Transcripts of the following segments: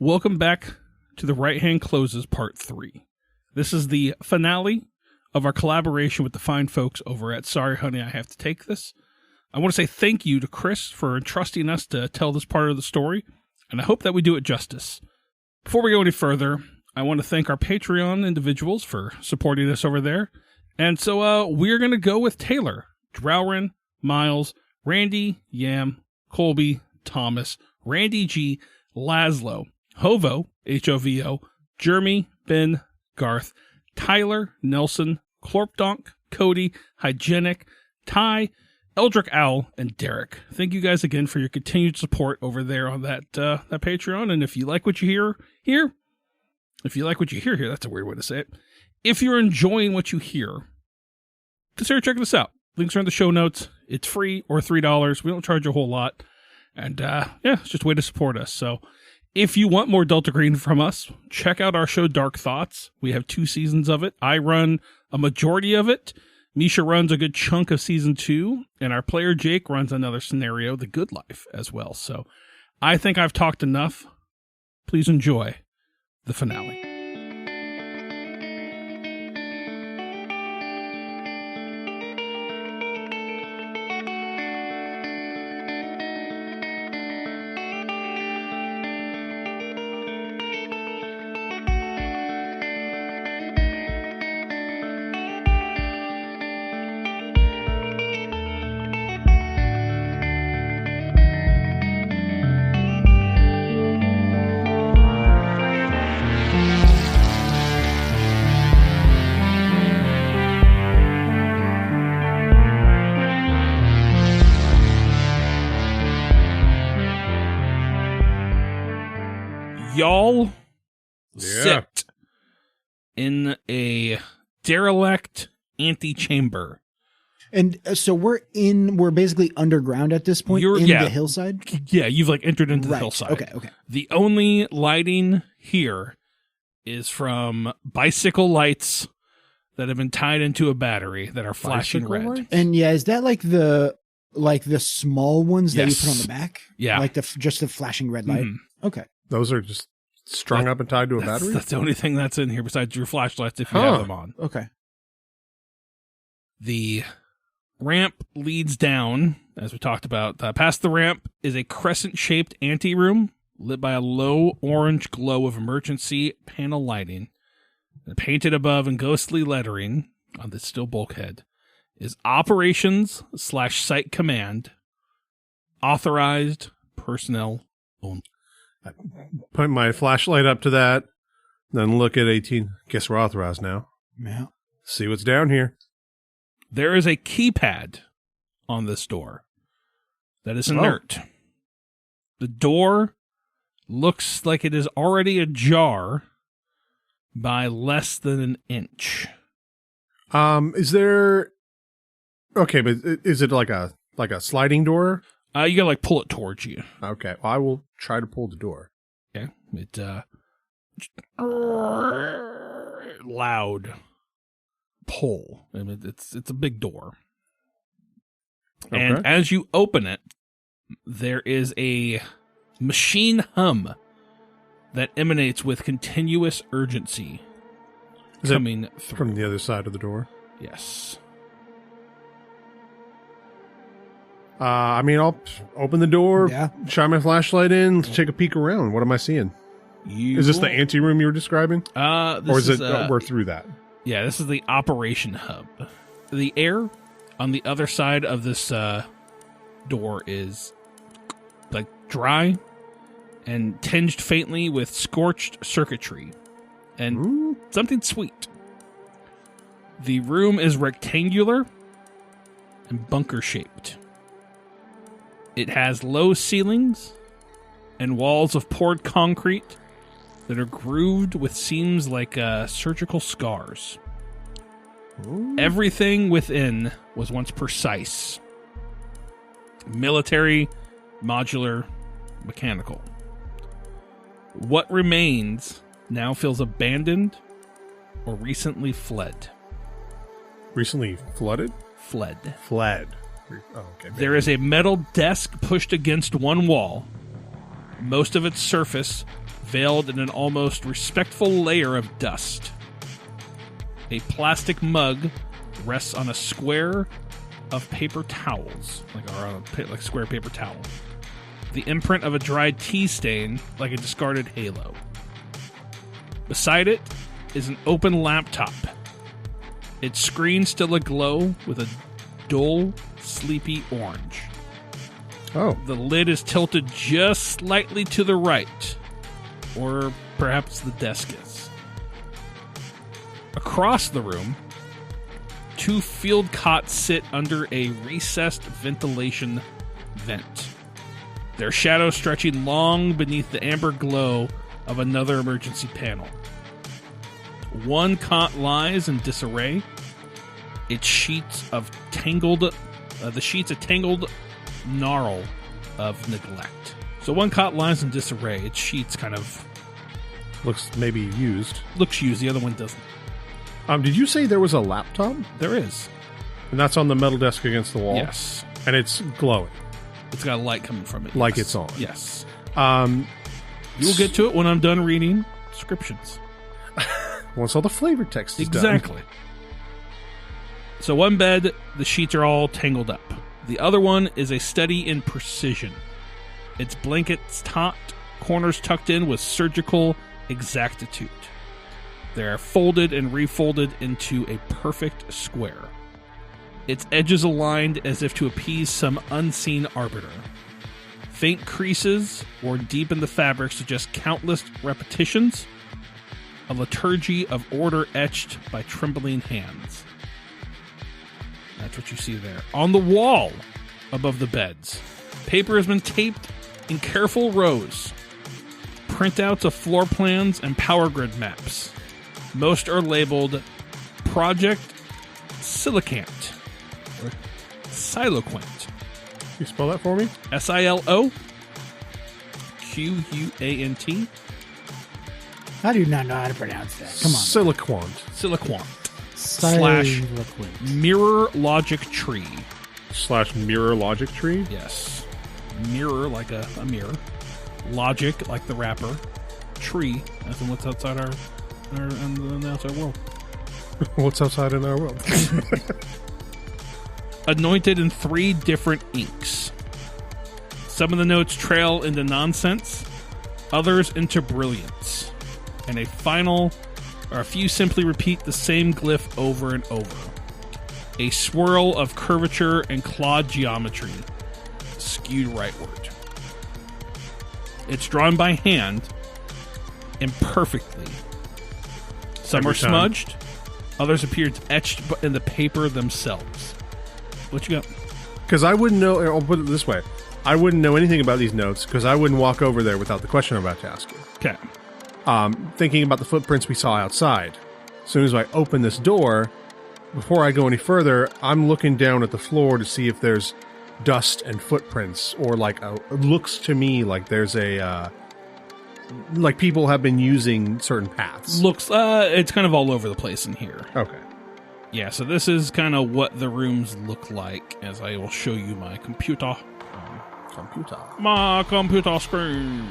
Welcome back to the Right Hand Closes Part 3. This is the finale of our collaboration with the fine folks over at Sorry Honey, I Have to Take This. I want to say thank you to Chris for entrusting us to tell this part of the story, and I hope that we do it justice. Before we go any further, I want to thank our Patreon individuals for supporting us over there. And so we're going to go with Taylor, Drowrin, Miles, Randy, Yam, Colby, Thomas, Randy G, Laszlo, Hovo, H-O-V-O, Jeremy, Ben, Garth, Tyler, Nelson, Clorpdonk, Cody, Hygienic, Ty, Eldrick Owl, and Derek. Thank you guys again for your continued support over there on that Patreon. And if you like what you hear here, that's a weird way to say it. If you're enjoying what you hear, consider checking us out. Links are in the show notes. It's free or $3. We don't charge a whole lot. And it's just a way to support us. So if you want more Delta Green from us, check out our show Dark Thoughts. We have 2 seasons of it. I run a majority of it. Misha runs a good chunk of season 2. And our player Jake runs another scenario, The Good Life, as well. So I think I've talked enough. Please enjoy the finale. Y'all sit in a derelict antechamber. And so we're basically underground at this point the hillside? Yeah, you've entered into the hillside. Okay. The only lighting here is from bicycle lights that have been tied into a battery that are flashing red. Lights? And is that like the small ones that you put on the back? Yeah. Just the flashing red light? Mm-hmm. Okay. Those are just strung up and tied to a battery? That's the only thing that's in here besides your flashlights if you have them on. Okay. The ramp leads down, as we talked about. Past the ramp is a crescent-shaped anteroom lit by a low orange glow of emergency panel lighting. And painted above in ghostly lettering on the steel bulkhead is Operations/Site Command. Authorized personnel only. I point my flashlight up to that, then look at 18. Guess we're authorized now. Yeah. See what's down here. There is a keypad on this door that is inert. Oh. The door looks like it is already ajar by less than an inch. Is there... Okay, but is it like a sliding door? You gotta pull it towards you. Okay, well, I will try to pull the door. Okay, it loud pull. I mean, it's a big door, and as you open it, there is a machine hum that emanates with continuous urgency coming through from the other side of the door. Yes. I'll open the door, shine my flashlight in, take a peek around. What am I seeing? Is this the anteroom you were describing? Or is it we're through that? Yeah, this is the operation hub. The air on the other side of this door is dry and tinged faintly with scorched circuitry and something sweet. The room is rectangular and bunker-shaped. It has low ceilings and walls of poured concrete that are grooved with seams like surgical scars. Ooh. Everything within was once precise. Military, modular, mechanical. What remains now feels abandoned or recently fled. Recently flooded? Fled. Oh, okay. There is a metal desk pushed against one wall. Most of its surface veiled in an almost respectful layer of dust. A plastic mug rests on a square of paper towels, like square paper towel. The imprint of a dried tea stain, like a discarded halo. Beside it is an open laptop. Its screen still aglow with a dull, sleepy orange. Oh. The lid is tilted just slightly to the right, or perhaps the desk is. Across the room, 2 field cots sit under a recessed ventilation vent, their shadows stretching long beneath the amber glow of another emergency panel. One cot lies in disarray. Its sheets a tangled gnarl of neglect. So one cot lies in disarray. Its sheets kind of looks maybe used. Looks used. The other one doesn't. Did you say there was a laptop? There is. And that's on the metal desk against the wall? Yes. And it's glowing. It's got a light coming from it. Like it's on. Yes. You'll get to it when I'm done reading descriptions. Once all the flavor text is exactly. done. So one bed, the sheets are all tangled up. The other one is a study in precision. Its blankets taut, corners tucked in with surgical exactitude. They are folded and refolded into a perfect square. Its edges aligned as if to appease some unseen arbiter. Faint creases worn deep in the fabric suggest countless repetitions, a liturgy of order etched by trembling hands. That's what you see there. On the wall above the beds, paper has been taped in careful rows. Printouts of floor plans and power grid maps. Most are labeled Project Silicant or Siloquant. You spell that for me? Siloquant. I do not know how to pronounce that. Come on. Siloquant. / mirror logic tree. / mirror logic tree? Yes. Mirror like a mirror. Logic like the rapper. Tree as in what's outside our outside world. What's outside in our world? Anointed in 3 different inks. Some of the notes trail into nonsense, others into brilliance, and a few simply repeat the same glyph over and over. A swirl of curvature and clawed geometry, skewed rightward. It's drawn by hand, imperfectly. Some are smudged, others appear etched in the paper themselves. What you got? Because I wouldn't know, I'll put it this way. I wouldn't know anything about these notes because I wouldn't walk over there without the question I'm about to ask you. Okay. Thinking about the footprints we saw outside. As soon as I open this door, before I go any further, I'm looking down at the floor to see if there's dust and footprints, or it looks to me like there's like people have been using certain paths. It's kind of all over the place in here. Okay. Yeah, so this is kind of what the rooms look like, as I will show you my computer. My computer screen.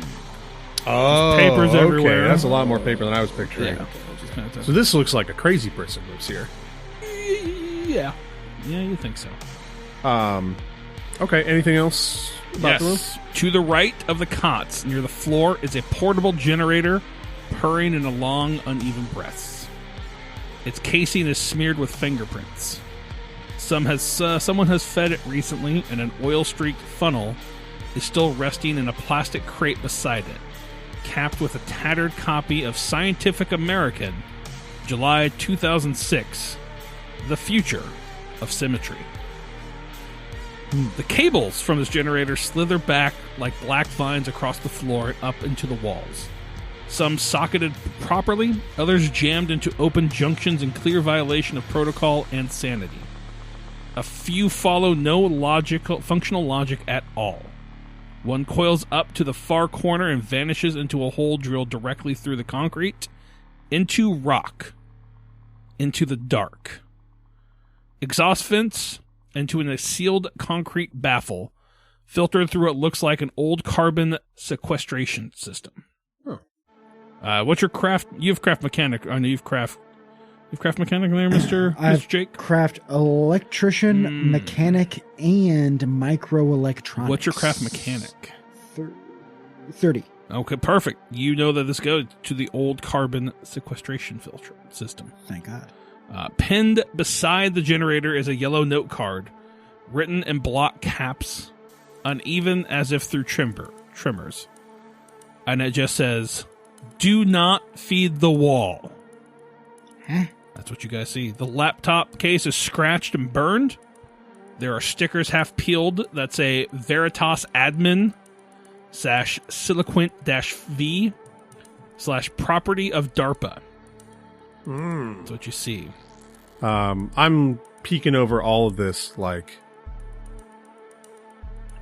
Oh, papers everywhere. Okay. That's a lot more paper than I was picturing. Yeah. So this looks like a crazy person lives here. Yeah. Yeah, you think so. Okay, anything else about the room? To the right of the cots, near the floor, is a portable generator purring in a long, uneven breaths. Its casing is smeared with fingerprints. Someone has fed it recently, and an oil-streaked funnel is still resting in a plastic crate beside it, capped with a tattered copy of Scientific American, July 2006, The Future of Symmetry. The cables from this generator slither back like black vines across the floor and up into the walls. Some socketed properly, others jammed into open junctions in clear violation of protocol and sanity. A few follow no functional logic at all. One coils up to the far corner and vanishes into a hole drilled directly through the concrete, into rock, into the dark. Exhaust vents into a sealed concrete baffle, filtered through what looks like an old carbon sequestration system. Huh. What's your craft? You have craft mechanic. I know you've craft mechanic there, Mr. Jake? Craft electrician, mechanic, and microelectronics. What's your craft mechanic? 30. Okay, perfect. You know that this goes to the old carbon sequestration filter system. Thank God. Pinned beside the generator is a yellow note card, written in block caps, uneven as if through trimmers. And it just says, "Do not feed the wall." Huh? That's what you guys see. The laptop case is scratched and burned. There are stickers half peeled that say Veritas Admin /Siloquent-V /property of DARPA. That's what you see. I'm peeking over all of this, like,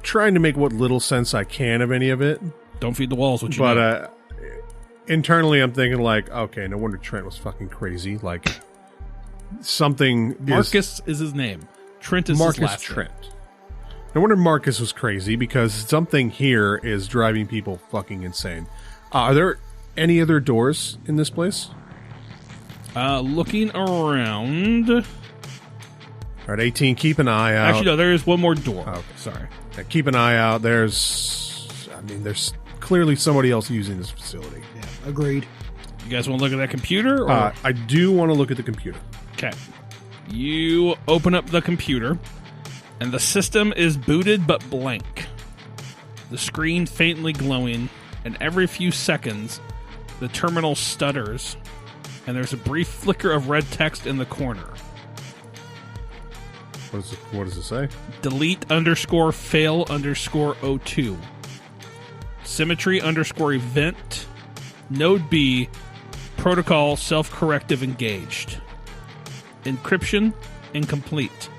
trying to make what little sense I can of any of it. Don't feed the walls, what you know. But internally, I'm thinking, like, okay, no wonder Trent was fucking crazy. Like, something Marcus is his name. Trent is Marcus his last Trent. name. No wonder Marcus was crazy, because something here is driving people fucking insane. Are there any other doors in this place? Looking around. All right, 18, keep an eye out. Actually, no, there is one more door. Okay. Sorry. Yeah, keep an eye out. There's clearly somebody else using this facility. Yeah, agreed. You guys want to look at that computer? Or? I do want to look at the computer. Okay. You open up the computer, and the system is booted but blank. The screen faintly glowing, and every few seconds, the terminal stutters, and there's a brief flicker of red text in the corner. What does it say? Delete _fail _02. Symmetry _event. Node B. Protocol self-corrective engaged. Encryption incomplete.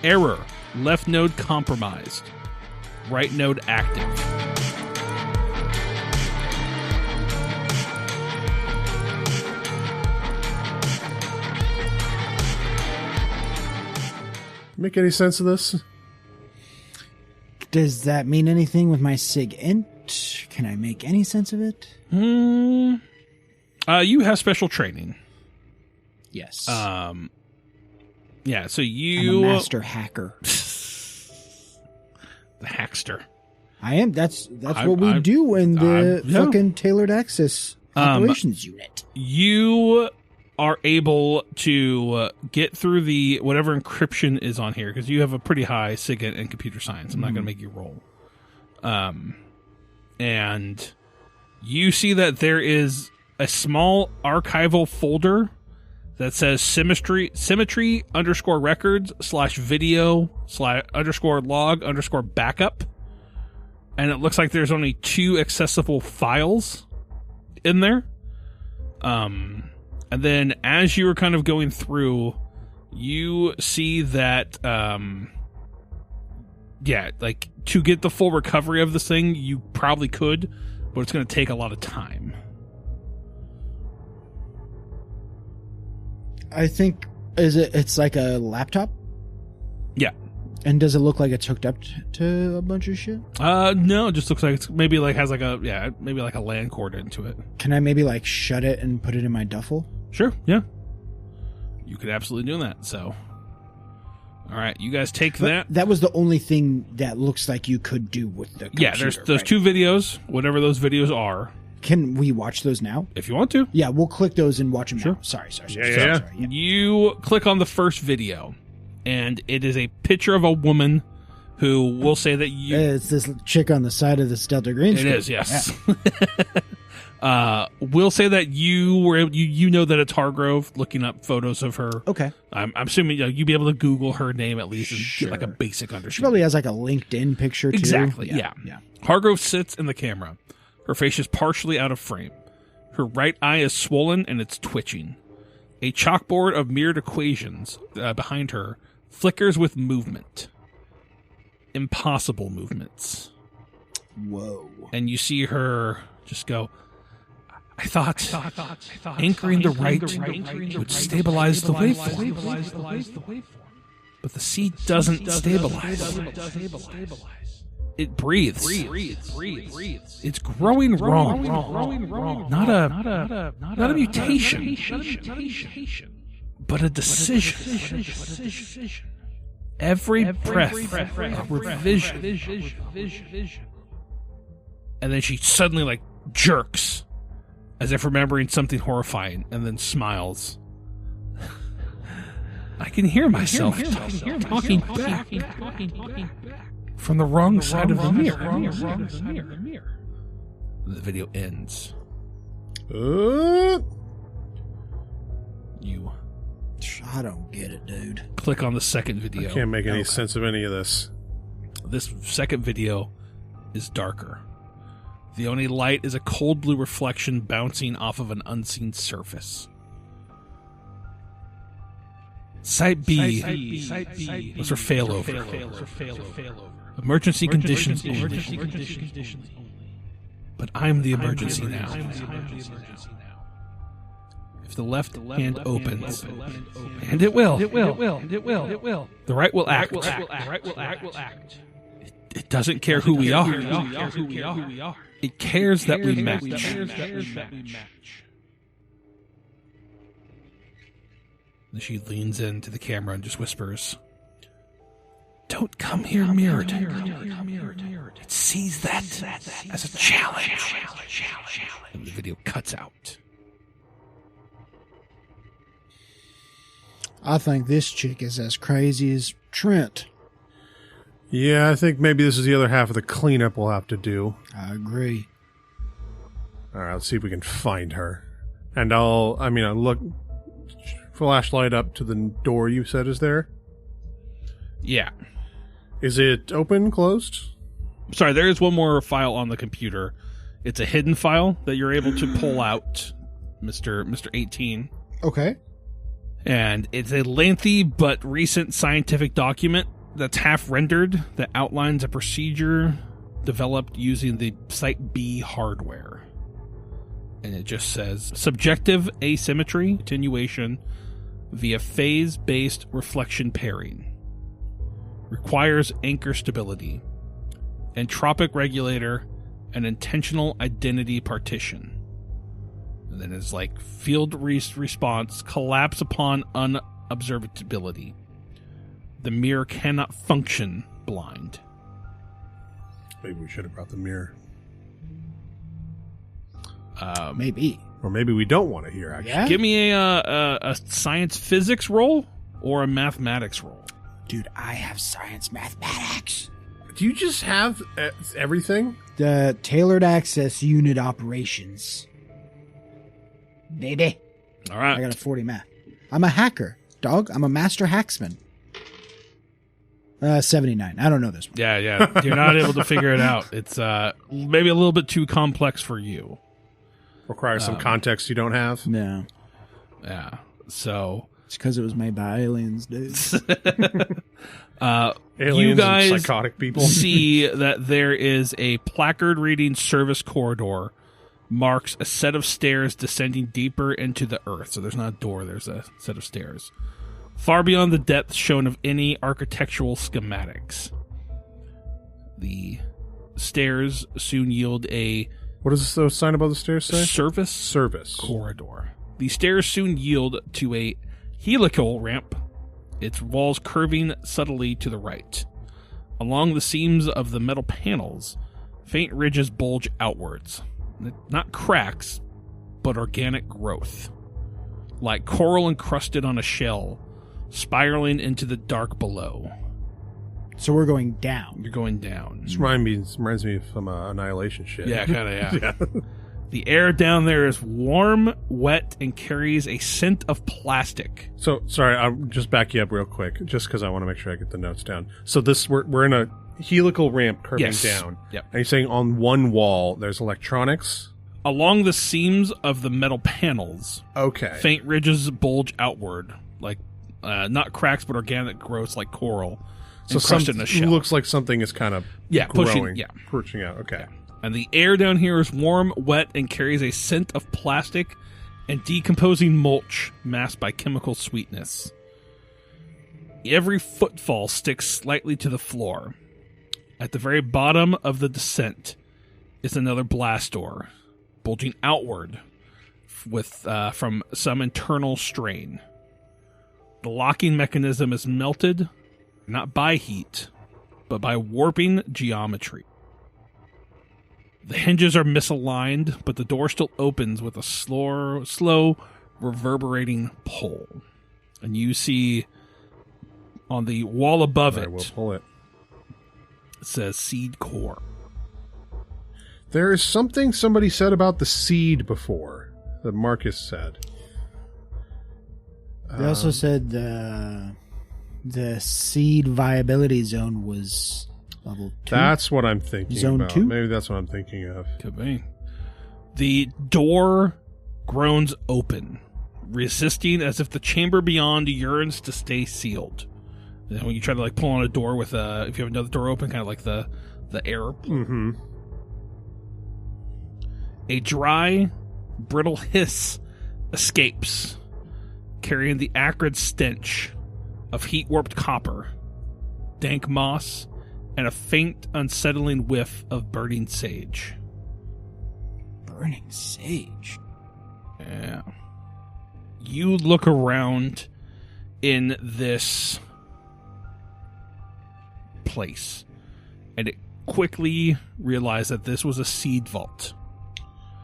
Error. Left node compromised. Right node active. Make any sense of this? Does that mean anything with my sig int? Can I make any sense of it? You have special training. Yes. Yeah, so I'm you... a master hacker. The hackster. I am. That's what we do in the fucking tailored access operations unit. You are able to get through the whatever encryption is on here, because you have a pretty high SIG in computer science. I'm not going to make you roll. And you see that there is a small archival folder that says symmetry _records /video /log _backup. And it looks like there's only 2 accessible files in there. And then as you were kind of going through, you see that, like, to get the full recovery of this thing, you probably could, but it's going to take a lot of time. I think, it's like a laptop? Yeah. And does it look like it's hooked up to a bunch of shit? No, it just looks like it's maybe like has like a LAN cord into it. Can I maybe like shut it and put it in my duffel? Sure, yeah. You could absolutely do that, so. All right, you guys take that. That was the only thing that looks like you could do with the computer. Yeah, there's those 2 videos, whatever those videos are. Can we watch those now? If you want to. Yeah, we'll click those and watch them now. Sorry. Yeah. You click on the first video, and it is a picture of a woman who will say that you... It's this chick on the side of this Delta Green screen. It is, yes. Yeah. We'll say that you know that it's Hargrove, looking up photos of her. Okay. I'm assuming you'd be able to Google her name at least and Sure. get like a basic understanding. She probably has like a LinkedIn picture too. Exactly, yeah. Yeah. Hargrove sits in the camera. Her face is partially out of frame. Her right eye is swollen and it's twitching. A chalkboard of mirrored equations behind her flickers with movement. Impossible movements. Whoa. And you see her just go, I thought anchoring the right would stabilize the waveform. But the seed doesn't stabilize. It breathes. It's growing wrong. Not a mutation, but a decision. Every breath, a revision. And then she suddenly, like, jerks, as if remembering something horrifying, and then smiles. I can hear myself talking back from the wrong side of the mirror. The video ends. You... I don't get it, dude. Click on the second video. I can't make any sense of any of this. This second video is darker. The only light is a cold blue reflection bouncing off of an unseen surface. Site B was for failover. Emergency conditions only. But I'm the emergency now. If the left hand opens, and it will. The right will act. It doesn't care who we are. It cares that we match. And she leans into the camera and just whispers, "Don't come here mirrored. It sees that as a challenge." And the video cuts out. I think this chick is as crazy as Trent. Yeah, I think maybe this is the other half of the cleanup we'll have to do. I agree. All right, let's see if we can find her. And I'll look, flashlight up to the door you said is there. Yeah. Is it open, closed? Sorry, there is one more file on the computer. It's a hidden file that you're able to pull out, Mr. 18. Okay. And it's a lengthy but recent scientific document that's half rendered that outlines a procedure developed using the Site B hardware. And it just says, subjective asymmetry attenuation via phase-based reflection pairing. Requires anchor stability. Entropic regulator and intentional identity partition. And then it's like field response collapse upon unobservability. The mirror cannot function blind. Maybe we should have brought the mirror. Maybe. Or maybe we don't want to hear, actually. Yeah? Give me a science physics roll or a mathematics roll. Dude, I have science mathematics. Do you just have everything? The tailored access unit operations. Baby. All right. I got a 40 math. I'm a hacker, dog. I'm a master hacksman. 79. I don't know this one. Yeah. You're not able to figure it out. It's maybe a little bit too complex for you. Requires some context you don't have? No. Yeah. So it's because it was made by aliens, dude. Aliens you guys and psychotic people. see that there is a placard reading service corridor marks a set of stairs descending deeper into the earth. So there's not a door, there's a set of stairs. Far beyond the depth shown of any architectural schematics. The stairs soon yield a... What does the sign above the stairs say? Service corridor. The stairs soon yield to a helical ramp, its walls curving subtly to the right. Along the seams of the metal panels, faint ridges bulge outwards. Not cracks, but organic growth. Like coral encrusted on a shell, spiraling into the dark below. So we're going down. You're going down. This reminds me of some Annihilation shit. Yeah, kind of, yeah. The air down there is warm, wet, and carries a scent of plastic. So, sorry, I'll just back you up real quick, just because I want to make sure I get the notes down. So we're in a helical ramp curving down. Yep. And you're saying on one wall there's electronics? Along the seams of the metal panels, okay, faint ridges bulge outward, like not cracks, but organic growths like coral. So in a shell. Looks like something is kind of growing, pushing out. Okay. Yeah. And the air down here is warm, wet, and carries a scent of plastic and decomposing mulch masked by chemical sweetness. Every footfall sticks slightly to the floor. At the very bottom of the descent is another blast door, bulging outward with from some internal strain. The locking mechanism is melted, not by heat, but by warping geometry. The hinges are misaligned, but the door still opens with a slow reverberating pull. And you see on the wall above it, we'll pull it. It says Seed Core. There is something somebody said about the seed before, that Marcus said. They also said the seed viability zone was level 2. That's what I'm thinking Zone about. 2? Maybe that's what I'm thinking of. Could be. The door groans open, resisting as if the chamber beyond yearns to stay sealed. And when you try to like pull on a door with if you have another door open, kind of like the air. Mm-hmm. A dry, brittle hiss escapes, carrying the acrid stench of heat-warped copper, dank moss, and a faint, unsettling whiff of burning sage. Burning sage? Yeah. You look around in this place, and it quickly realized that this was a seed vault.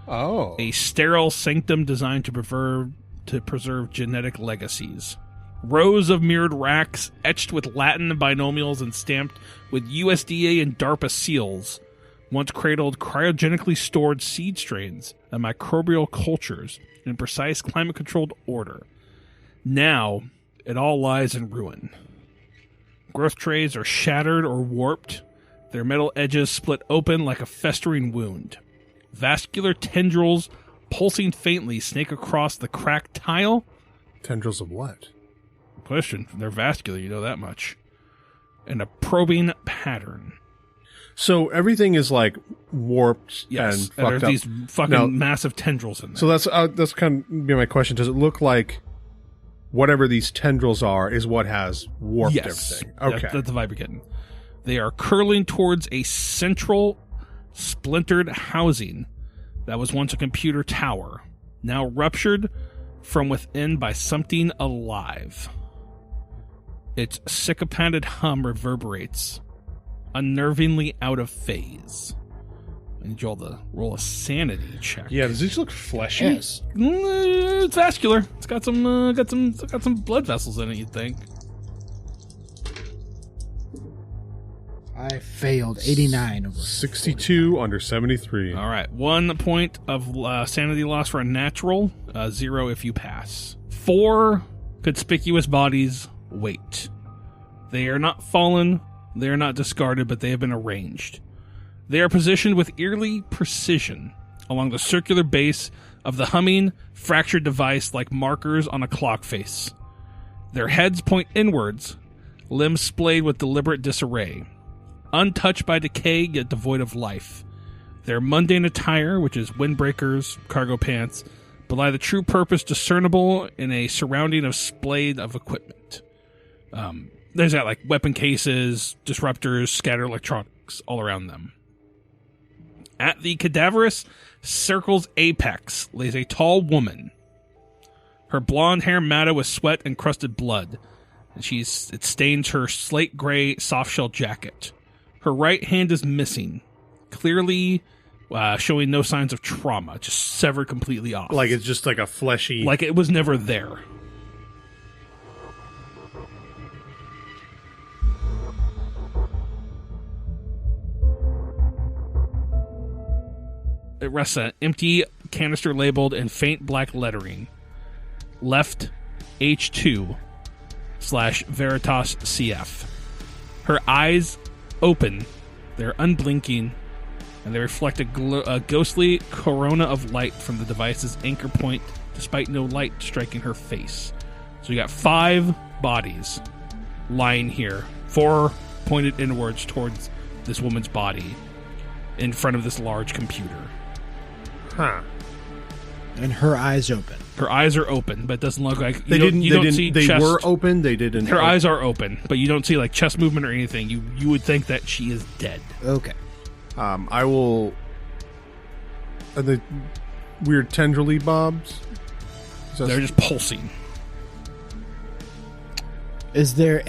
Oh. A sterile sanctum designed to preserve genetic legacies. Rows of mirrored racks etched with Latin binomials and stamped with USDA and DARPA seals once cradled cryogenically stored seed strains and microbial cultures in precise climate-controlled order. Now, it all lies in ruin. Growth trays are shattered or warped, their metal edges split open like a festering wound. Vascular tendrils, pulsing faintly, snake across the cracked tile. Tendrils of what? Question. They're vascular, you know that much. And a probing pattern. So everything is like warped and fucked there's up. These fucking massive tendrils in there. So that's kind of be my question. Does it look like whatever these tendrils are is what has warped everything? Okay. That's the vibe you're getting. They are curling towards a central splintered housing that was once a computer tower, now ruptured from within by something alive. Its sycopanted hum reverberates, unnervingly out of phase. I need you all to roll a sanity check. Yeah, does this look fleshy? Yes. It's vascular. It's got some blood vessels in it, you'd think. I failed 89 over 62 under 73. All right. 1 point of sanity loss for a natural. 0 if you pass. 4 conspicuous bodies wait. They are not fallen. They are not discarded, but they have been arranged. They are positioned with eerie precision along the circular base of the humming, fractured device like markers on a clock face. Their heads point inwards, limbs splayed with deliberate disarray. Untouched by decay, yet devoid of life. Their mundane attire, which is windbreakers, cargo pants, belie the true purpose discernible in a surrounding of splayed of equipment. There's that like weapon cases, disruptors, scattered electronics all around them. At the cadaverous circle's apex lays a tall woman. Her blonde hair matted with sweat and crusted blood, and it stains her slate gray softshell jacket. Her right hand is missing, clearly showing no signs of trauma, just severed completely off. Like it's just like a fleshy... Like it was never there. It rests an empty canister labeled in faint black lettering. Left H2/Veritas CF. Her eyes open, they're unblinking, and they reflect a ghostly corona of light from the device's anchor point, despite no light striking her face. So you got 5 bodies lying here, 4 pointed inwards towards this woman's body, in front of this large computer. Huh. And her eyes open. Her eyes are open, but it doesn't look like They were open. They didn't. Her eyes are open, but you don't see like chest movement or anything. You would think that she is dead. Okay. I will. Are the weird tendrily bobs? They're just pulsing. Is there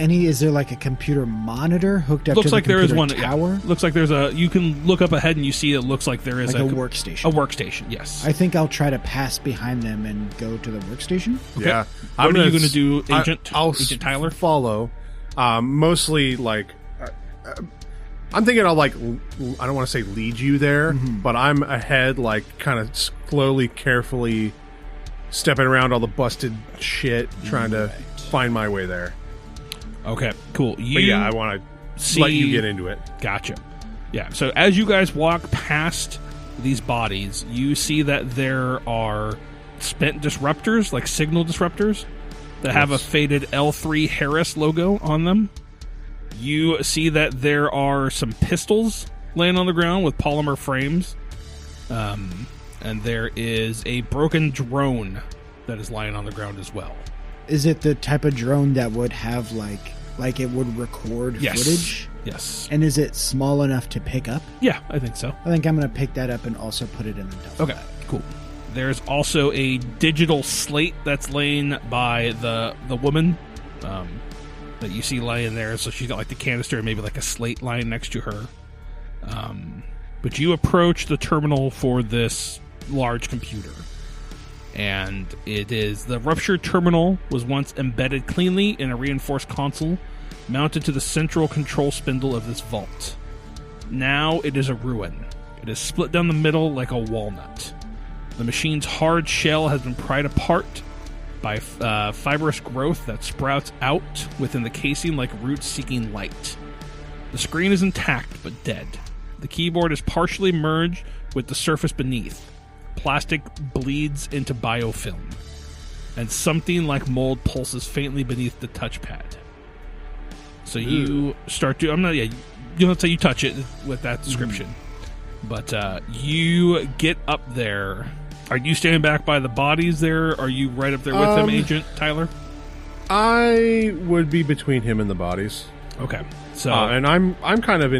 like a computer monitor hooked up Looks to like the there is computer one. tower? Yeah. Looks like there's a. You can look up ahead and you see it looks like there is Like a workstation. A workstation, yes. I think I'll try to pass behind them and go to the workstation. Okay. Yeah. What are you going to do, Agent? I'll Agent Tyler? follow. Mostly like. I'm thinking I'll like. I don't want to say lead you there, but I'm ahead, like kind of slowly, carefully stepping around all the busted shit, trying to find my way there. Okay, cool. But yeah, I want to let you get into it. Gotcha. Yeah, so as you guys walk past these bodies, you see that there are spent disruptors, like signal disruptors, that have a faded L3 Harris logo on them. You see that there are some pistols laying on the ground with polymer frames. And there is a broken drone that is lying on the ground as well. Is it the type of drone that would have like it would record footage? Yes. And is it small enough to pick up? Yeah, I think so. I think I'm going to pick that up and also put it in the duffel bag. Cool. There's also a digital slate that's laying by the woman that you see laying there. So she's got like the canister and maybe like a slate lying next to her. But you approach the terminal for this large computer. And it is the ruptured terminal was once embedded cleanly in a reinforced console mounted to the central control spindle of this vault. Now it is a ruin. It is split down the middle like a walnut. The machine's hard shell has been pried apart by fibrous growth that sprouts out within the casing like roots seeking light. The screen is intact but dead. The keyboard is partially merged with the surface beneath. Plastic bleeds into biofilm, and something like mold pulses faintly beneath the touchpad. So you start to... you don't say you touch it with that description. But you get up there. Are you standing back by the bodies there? Are you right up there with him, Agent Tyler? I would be between him and the bodies. Okay. So and I'm kind of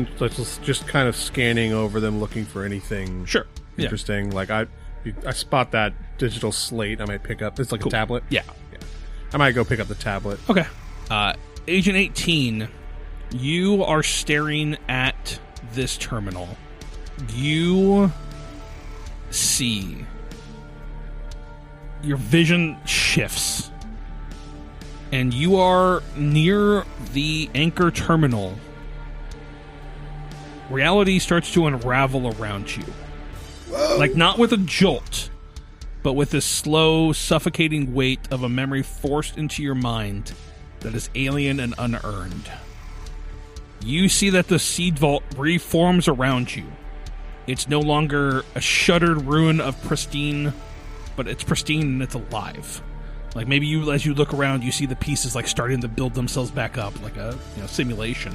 just kind of scanning over them, looking for anything interesting. Like I spot that digital slate. I might pick up. It's like a tablet. Yeah. I might go pick up the tablet. Okay. Agent 18, you are staring at this terminal. You see your vision shifts, and you are near the anchor terminal. Reality starts to unravel around you. Whoa. Like, not with a jolt, but with this slow, suffocating weight of a memory forced into your mind that is alien and unearned. You see that the seed vault reforms around you. It's no longer a shuttered ruin of pristine, but it's pristine and it's alive. Like, maybe you, as you look around, you see the pieces like starting to build themselves back up, like a simulation.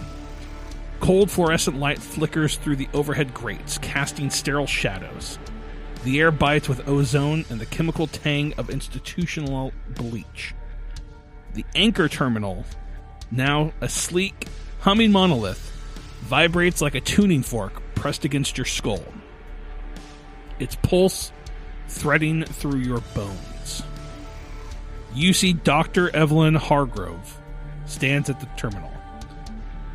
Cold fluorescent light flickers through the overhead grates, casting sterile shadows. The air bites with ozone and the chemical tang of institutional bleach. The anchor terminal, now a sleek, humming monolith, vibrates like a tuning fork pressed against your skull. Its pulse threading through your bones. You see Dr. Evelyn Hargrove stands at the terminal,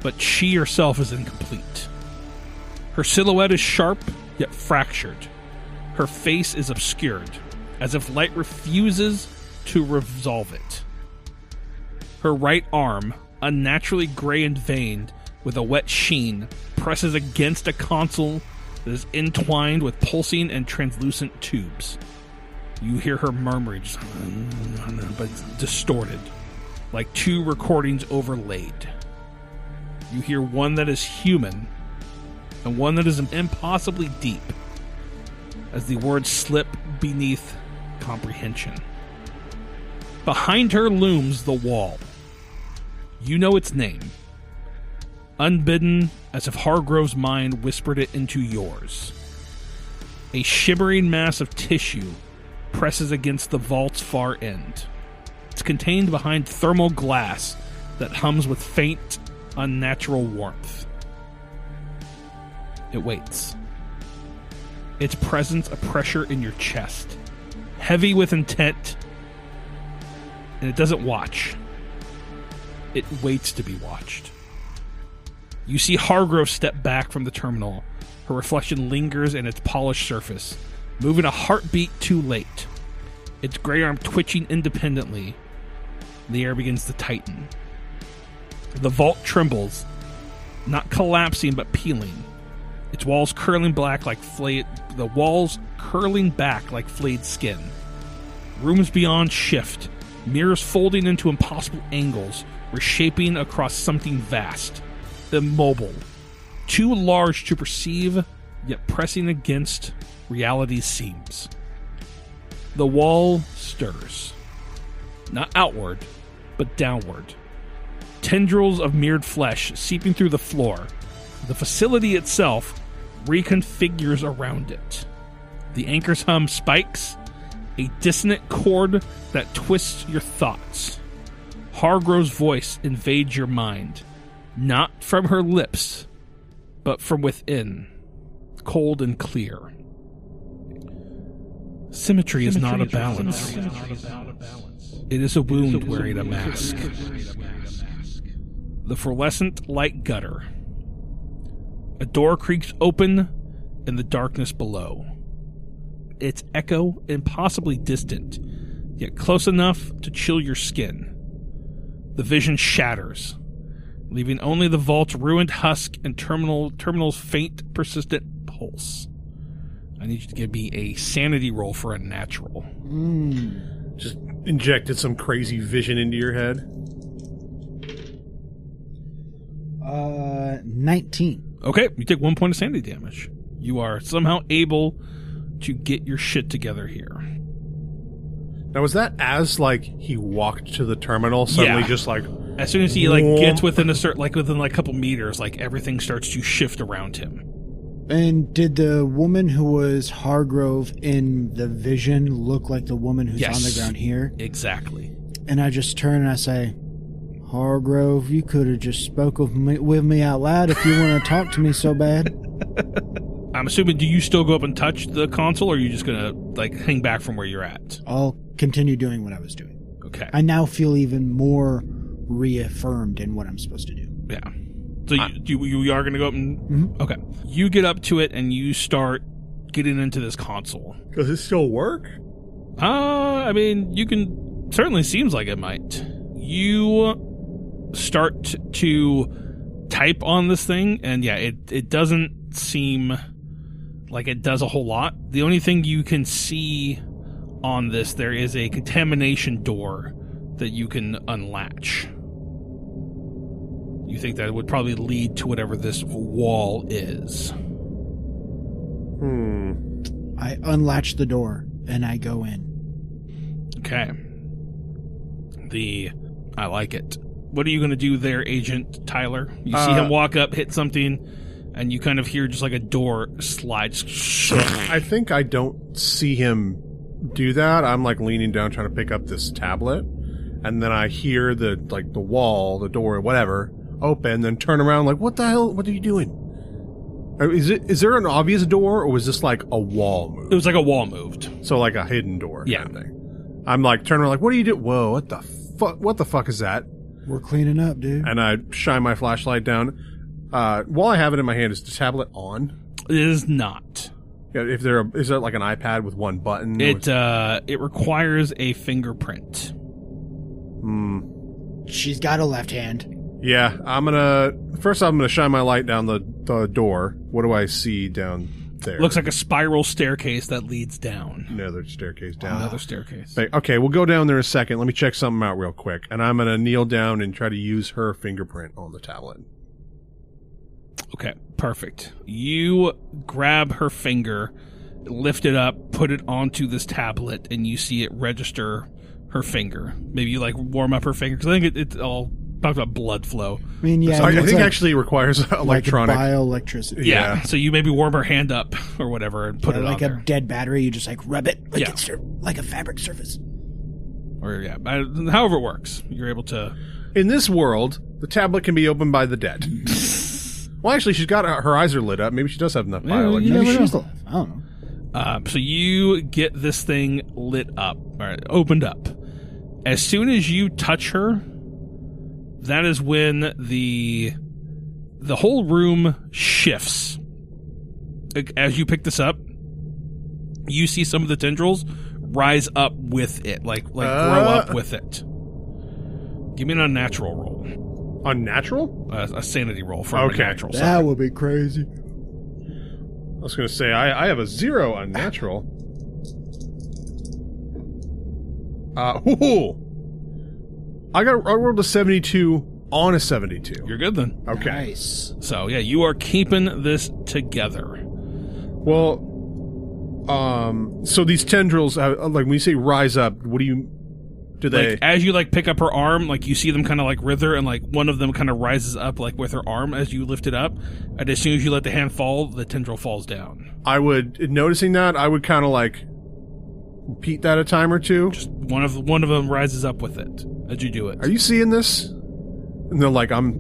but she herself is incomplete. Her silhouette is sharp, yet fractured. Her face is obscured, as if light refuses to resolve it. Her right arm, unnaturally gray and veined, with a wet sheen, presses against a console that is entwined with pulsing and translucent tubes. You hear her murmuring, but distorted, like two recordings overlaid. You hear one that is human, and one that is impossibly deep, as the words slip beneath comprehension. Behind her looms the wall. You know its name. Unbidden, as if Hargrove's mind whispered it into yours. A shimmering mass of tissue, presses against the vault's far end. It's contained behind thermal glass that hums with faint, unnatural warmth. It waits. Its presence a pressure in your chest, heavy with intent, and it doesn't watch. It waits to be watched. You see Hargrove step back from the terminal. Her reflection lingers in its polished surface, moving a heartbeat too late. Its gray arm twitching independently. The air begins to tighten. The vault trembles, not collapsing but peeling. Its walls curling back like flayed skin. Rooms beyond shift, mirrors folding into impossible angles, reshaping across something vast, immobile, too large to perceive, yet pressing against reality's seams. The wall stirs, not outward, but downward. Tendrils of mirrored flesh seeping through the floor. The facility itself reconfigures around it. The anchor's hum spikes, a dissonant chord that twists your thoughts. Hargrove's voice invades your mind, not from her lips, but from within, cold and clear. Symmetry is not a balance. It is a wound wearing a mask. The fluorescent light gutter. A door creaks open in the darkness below. Its echo impossibly distant, yet close enough to chill your skin. The vision shatters, leaving only the vault's ruined husk and terminal's faint, persistent pulse. I need you to give me a sanity roll for a natural. Just injected some crazy vision into your head. 19. Okay, you take 1 point of sanity damage. You are somehow able to get your shit together here. Now, was that as, like, he walked to the terminal, suddenly Yeah. just, like... As soon as he, gets within within a couple meters, everything starts to shift around him. And did the woman who was Hargrove in the vision look like the woman who's Yes. on the ground here? Exactly. And I just turn and I say, Hargrove, you could have just spoke with me out loud if you want to talk to me so bad. I'm assuming, do you still go up and touch the console, or are you just going to, hang back from where you're at? I'll continue doing what I was doing. Okay. I now feel even more reaffirmed in what I'm supposed to do. Yeah. So you are going to go up and... Mhm. Okay. You get up to it, and you start getting into this console. Does it still work? I mean, you can... Certainly seems like it might. You start to type on this thing, and yeah, it doesn't seem like it does a whole lot. The only thing you can see on this, there is a contamination door that you can unlatch. You think that would probably lead to whatever this wall is. I unlatch the door and I go in. Okay. I like it. What are you going to do there, Agent Tyler? You see him walk up, hit something, and you kind of hear just like a door slide. I think I don't see him do that. I'm leaning down trying to pick up this tablet, and then I hear the wall, the door, whatever, open, then turn around what the hell? What are you doing? Is there an obvious door, or was this a wall move? It was like a wall moved. So a hidden door Yeah. kind of thing. I'm turning around what are you doing? Whoa, what the fuck? What the fuck is that? We're cleaning up, dude. And I shine my flashlight down. While I have it in my hand, is the tablet on? It is not. Yeah, is there an iPad with one button? It requires a fingerprint. She's got a left hand. Yeah, I'm gonna shine my light down the door. What do I see down there? Looks like a spiral staircase that leads down. Another staircase down. Another staircase. Okay, we'll go down there in a second. Let me check something out real quick. And I'm gonna kneel down and try to use her fingerprint on the tablet. Okay, perfect. You grab her finger, lift it up, put it onto this tablet, and you see it register her finger. Maybe you warm up her finger, because I think it all talked about blood flow. I mean, yeah, I it's think like, actually requires electronic. like bioelectricity. Yeah. So you maybe warm her hand up or whatever and put it like on a there. dead battery. You just like rub it like Yeah. it's like a fabric surface. Or however it works, you're able to. In this world, the tablet can be opened by the dead. Well, actually, she's got her eyes are lit up. Maybe she does have enough bioelectricity. you never Maybe know. she's alive. I don't know. So you get this thing lit up, or opened up. As soon as you touch her, that is when the whole room shifts. As you pick this up, you see some of the tendrils rise up with it, like grow up with it. Give me an unnatural roll. Unnatural? A sanity roll from a natural side. That would be crazy. I was going to say, I have a 0 unnatural. I rolled a 72 on a 72. You're good then. Okay. Nice. So yeah, you are keeping this together. Well, so these tendrils, like when you say rise up, what do you... Do they... Like as you like pick up her arm, like you see them kind of like writher, and like one of them kind of rises up like with her arm as you lift it up, and as soon as you let the hand fall, the tendril falls down. I would, noticing that, I would kind of like repeat that a time or two. Just one of them rises up with it as you do it. Are you seeing this? And then like I'm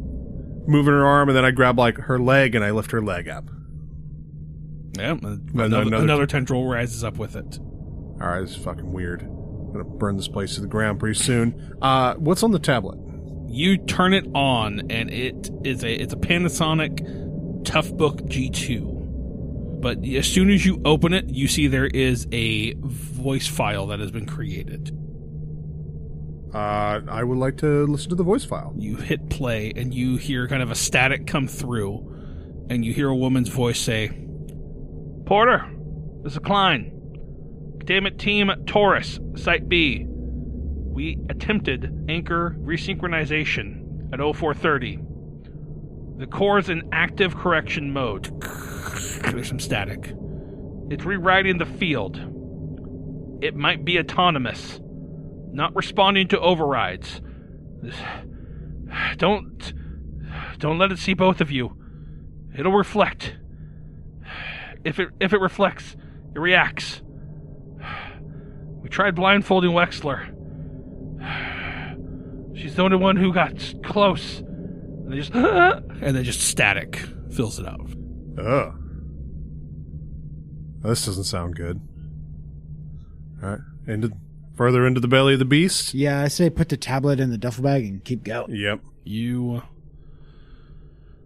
moving her arm, and then I grab like her leg and I lift her leg up. Yeah, another tendril rises up with it. All right, this is fucking weird. I'm gonna burn this place to the ground pretty soon. What's on the tablet? You turn it on, and it's a Panasonic Toughbook G2. But as soon as you open it, you see there is a voice file that has been created. I would like to listen to the voice file. You hit play, and you hear kind of a static come through, and you hear a woman's voice say, "Porter, this is Klein. Containment Team Taurus, Site B. We attempted anchor resynchronization at 0430. The core's in active correction mode." There's some static. "It's rewriting the field. It might be autonomous. Not responding to overrides. Don't let it see both of you. It'll reflect. If it reflects, it reacts. We tried blindfolding Wexler. She's the only one who got close." And then just static fills it out. Ugh. This doesn't sound good. All right, further into the belly of the beast. Yeah, I say put the tablet in the duffel bag and keep going. Yep. You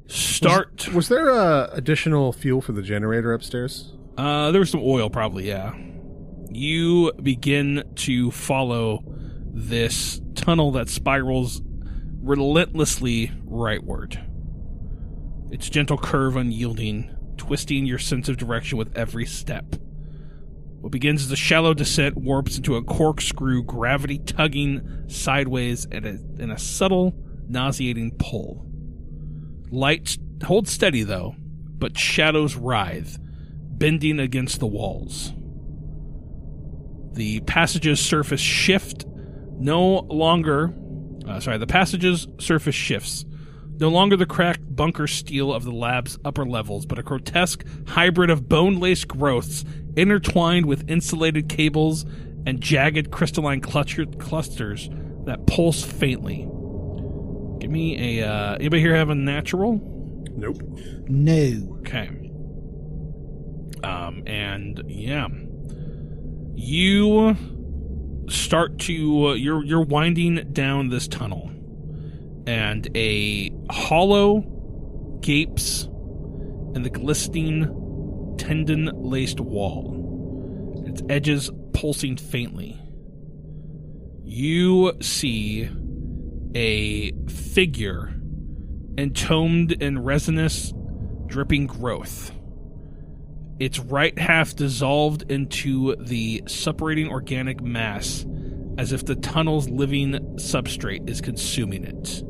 start. Was there additional fuel for the generator upstairs? There was some oil, probably. Yeah. You begin to follow this tunnel that spirals relentlessly rightward. Its gentle curve unyielding, twisting your sense of direction with every step. What begins as a shallow descent warps into a corkscrew, gravity tugging sideways in a subtle, nauseating pull. Light holds steady, though, but shadows writhe, bending against the walls. The passage's surface shifts. The passage's surface shifts. No longer the cracked bunker steel of the lab's upper levels, but a grotesque hybrid of bone-laced growths intertwined with insulated cables and jagged crystalline clusters that pulse faintly. Give me a... anybody here have a natural? Nope. No. Okay. And yeah. You start to... you're winding down this tunnel. And a hollow gapes in the glistening, tendon-laced wall, its edges pulsing faintly. You see a figure entombed in resinous, dripping growth. Its right half dissolved into the suppurating organic mass, as if the tunnel's living substrate is consuming it.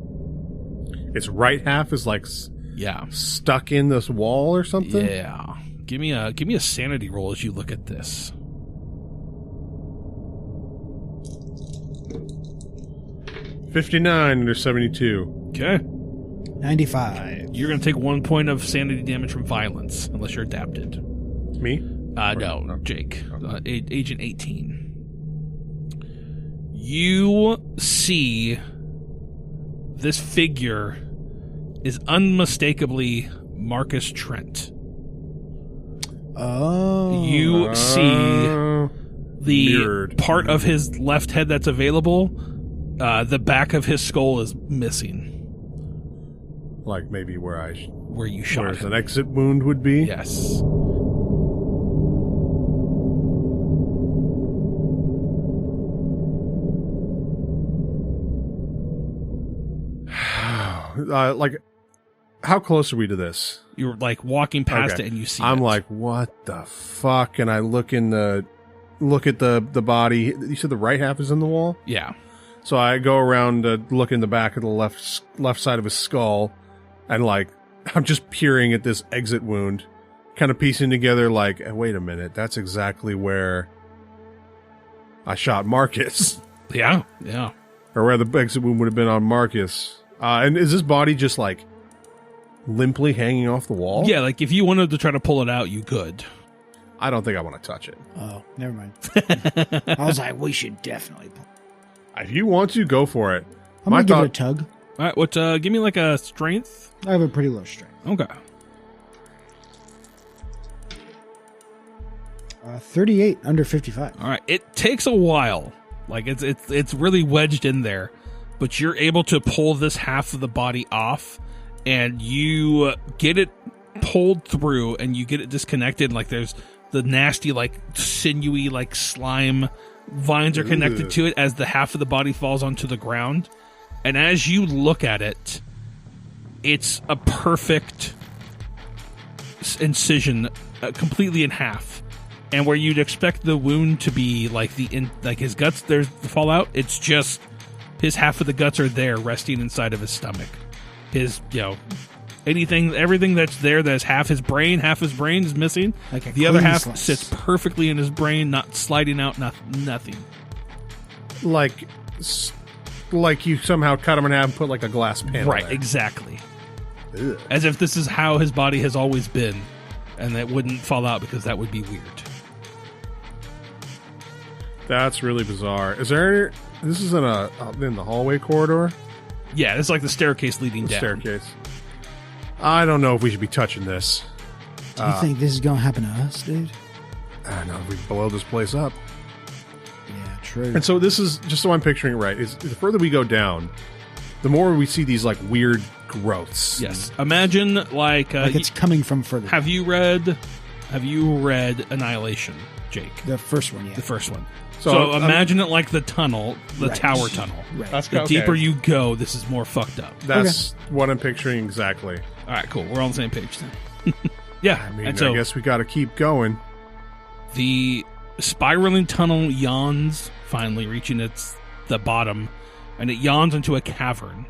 Its right half is like stuck in this wall or something? Yeah. Give me a sanity roll as you look at this. 59 under 72. Okay. 95. You're going to take 1 point of sanity damage from violence, unless you're adapted. Me? No, Jake. Agent 18. You see this figure is unmistakably Marcus Trent. Oh. You see the mirrored. part of his left head that's available. The back of his skull is missing. Like maybe where You shot where's him. an exit wound would be? Yes. Like, how close are we to this? You're like walking past Okay. it and you see I'm it. like, what the fuck? And I look at the body. You said the right half is in the wall? Yeah. So I go around to look in the back of the left side of his skull, and like, I'm just peering at this exit wound, kind of piecing together like, wait a minute, that's exactly where I shot Marcus. Yeah. Yeah. Or where the exit wound would have been on Marcus. And is this body just like limply hanging off the wall? Yeah, like if you wanted to try to pull it out, you could. I don't think I want to touch it. Oh, never mind. I was like, we should definitely. If you want to, go for it. I'm going to give it a tug. All right, what? Give me like a strength. I have a pretty low strength. Okay. 38 under 55. All right. It takes a while. Like it's really wedged in there, but you're able to pull this half of the body off, and you get it pulled through, and you get it disconnected. Like there's the nasty, like sinewy, like slime vines are connected to it as the half of the body falls onto the ground. And as you look at it, it's a perfect incision, completely in half. And where you'd expect the wound to be like like his guts, there's the fallout. It's just his half of the guts are there, resting inside of his stomach. His, everything that's there that's half his brain is missing. Like a the other clean half slice. sits perfectly in his brain, not sliding out, nothing. Like you somehow cut him in half and put like a glass panel Right, there. exactly. Ugh. As if this is how his body has always been, and that wouldn't fall out because that would be weird. That's really bizarre. This is in the hallway corridor? Yeah, it's like the staircase leading The down. staircase. I don't know if we should be touching this. Do you think this is going to happen to us, dude? I don't know if we blow this place up. Yeah, true. And so this is, just so I'm picturing it right, is the further we go down, the more we see these like weird growths. Yes. Imagine like it's coming from further. have you read Annihilation, Jake? The first one, yeah. The first one. So, So imagine it like the tunnel, the Right. tower tunnel. Right. That's The okay. deeper you go, this is more fucked up. That's what I'm picturing exactly. All right, cool. We're on the same page then. Yeah, I mean, and so I guess we got to keep going. the spiraling tunnel yawns, finally reaching the bottom, and it yawns into a cavern.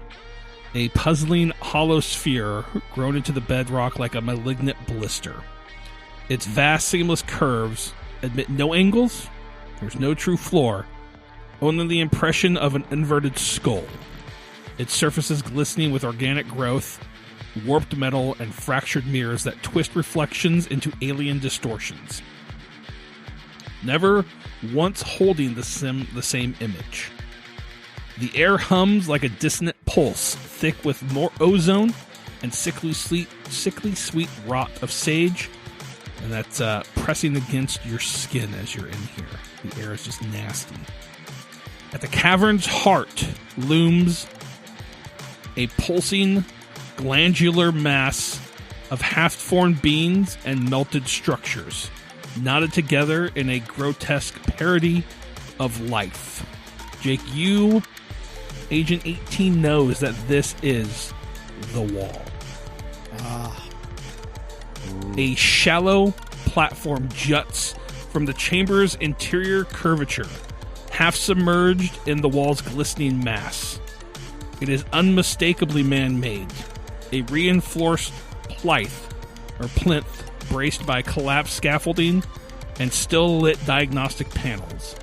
A puzzling hollow sphere grown into the bedrock like a malignant blister. Its vast, seamless curves admit no angles. There's no true floor, only the impression of an inverted skull. Its surface is glistening with organic growth, warped metal, and fractured mirrors that twist reflections into alien distortions. Never once holding the same image. The air hums like a dissonant pulse, thick with more ozone and sickly sweet rot of sage, and that's pressing against your skin as you're in here. The air is just nasty. At the cavern's heart looms a pulsing, glandular mass of half-formed beings and melted structures, knotted together in a grotesque parody of life. Jake, you, Agent 18, knows that this is the wall. A shallow platform juts from the chamber's interior curvature, half submerged in the wall's glistening mass. It is unmistakably man-made, a reinforced plinth braced by collapsed scaffolding and still lit diagnostic panels.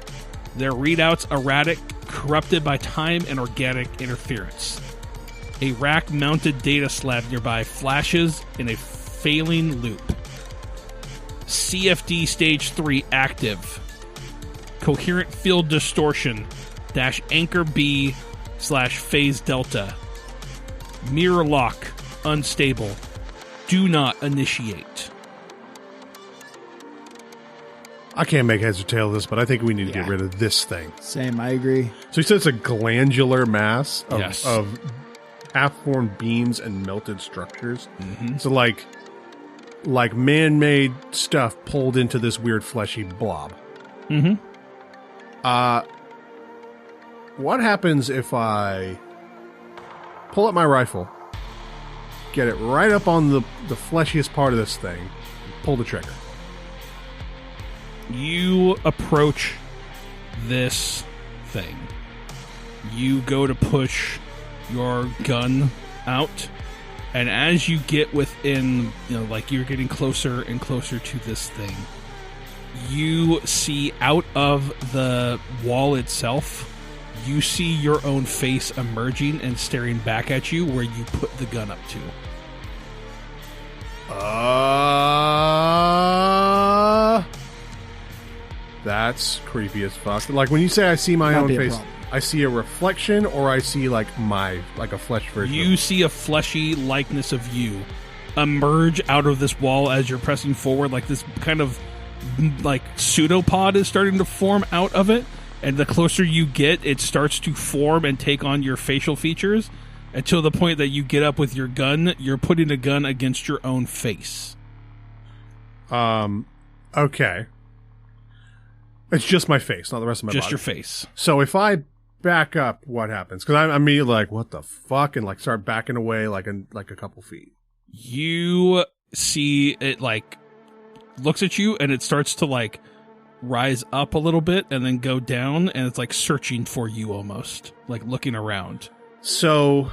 Their readouts erratic corrupted by time and organic interference. A rack-mounted data slab nearby flashes in a failing loop. CFD Stage 3 active. Coherent field distortion - anchor B / phase delta. Mirror lock unstable. Do not initiate. I can't make heads or tail of this, but I think we need to get rid of this thing. Same, I agree. So he said it's a glandular mass of, Yes. of half-formed beams and melted structures. Mm-hmm. So like man-made stuff pulled into this weird fleshy blob. Mm-hmm. What happens if I pull up my rifle, get it right up on the fleshiest part of this thing, and pull the trigger? You approach this thing. You go to push your gun out, and as you get within, like you're getting closer and closer to this thing, you see out of the wall itself, you see your own face emerging and staring back at you where you put the gun up to. That's creepy as fuck. Like when you say I see my Might own be a face, problem. I see a reflection, or I see like a flesh version. You see a fleshy likeness of you emerge out of this wall as you're pressing forward, like this kind of like pseudopod is starting to form out of it, and the closer you get, it starts to form and take on your facial features until the point that you get up with your gun. You're putting a gun against your own face. Okay. It's just my face, not the rest of my body. Just your face. So if I back up, what happens? Because I'm immediately like, what the fuck? And like start backing away like a couple feet. You see it like looks at you and it starts to like rise up a little bit and then go down, and it's like searching for you almost, like looking around. So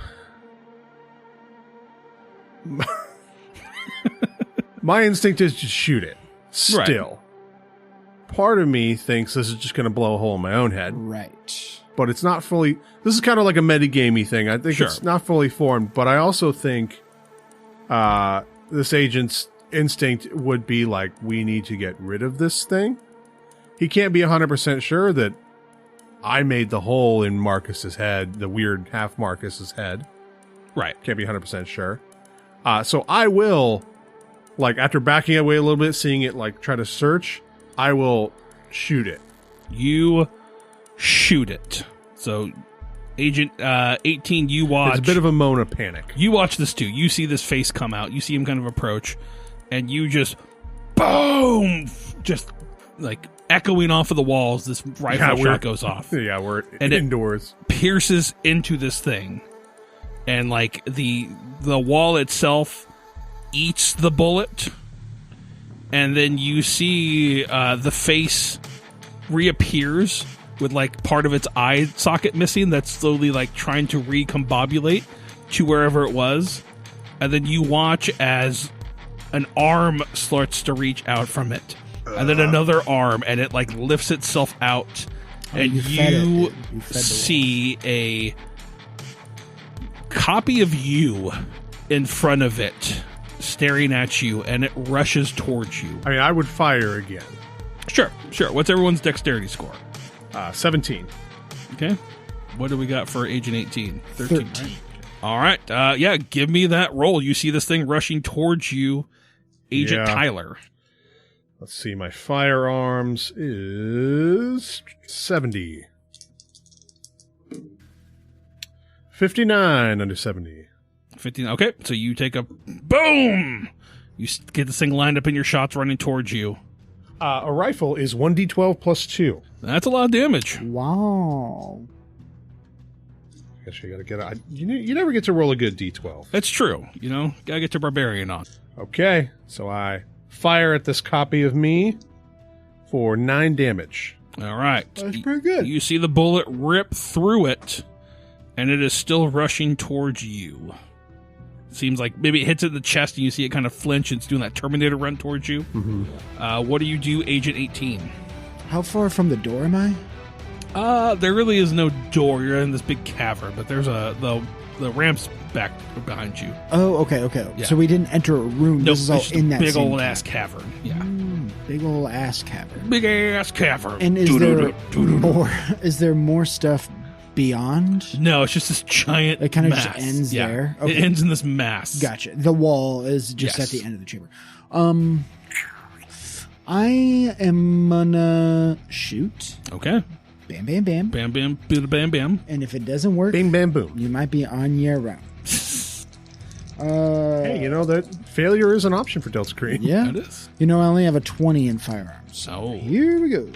my instinct is to shoot it. Still. Right. Part of me thinks this is just going to blow a hole in my own head. Right. But it's not fully... This is kind of like a metagamey thing. I think Sure. it's not fully formed, but I also think this agent's instinct would be like, we need to get rid of this thing. He can't be 100% sure that I made the hole in Marcus's head, the weird half Marcus's head. Right. Can't be 100% sure. So I will, like, after backing away a little bit, seeing it, like, try to search, I will shoot it. You shoot it. So, Agent 18, you watch. It's a bit of a Mona panic. You watch this too. You see this face come out. You see him kind of approach, and you just boom, just like echoing off of the walls. This rifle shot goes off. Yeah, we're And indoors. It pierces into this thing, and like the wall itself eats the bullet, and then you see the face reappears with like part of its eye socket missing, that's slowly like trying to recombobulate to wherever it was. And then you watch as an arm starts to reach out from it, and then another arm, and it like lifts itself out, and you fed it, you dude. You fed the see a copy of you in front of it staring at you, and it rushes towards you. I mean, I would fire again. Sure. What's everyone's dexterity score? 17. Okay. What do we got for Agent 18? 13. Right? All right. Yeah, give me that roll. You see this thing rushing towards you, Agent Yeah. Tyler. Let's see, my firearms is 70. 59 under 70. 15. Okay, so you take a boom. You get this thing lined up in your shots running towards you. A rifle is 1d12 plus 2. That's a lot of damage. Wow. I guess you gotta get you never get to roll a good d12. That's true. You know, gotta get your barbarian on. Okay, so I fire at this copy of me for 9 damage. All right. That's pretty good. You see the bullet rip through it, and it is still rushing towards you. Seems like maybe it hits it in the chest, and you see it kind of flinch, and it's doing that Terminator run towards you. Mm-hmm. What do you do, Agent 18? How far from the door am I? There really is no door. You're in this big cavern, but there's the ramp's back behind you. Oh, okay. Yeah. So we didn't enter a room. Nope, This is all it's just in a that big same old ass cavern. Yeah. Big old ass cavern. Big ass cavern. And is there more stuff beyond? No, it's just this giant It kind of mass. just ends Yeah. there. It ends in this mass. Gotcha. The wall is just Yes. at the end of the chamber. I am gonna shoot. Okay. Bam, bam, bam. Bam, bam, bam, bam, bam. And if it doesn't work, Bing, bam, boom. you might be on your round. Hey, you know that failure is an option for Delta Green. Yeah. It is. You know, I only have a 20 in firearms. So Oh. here we go.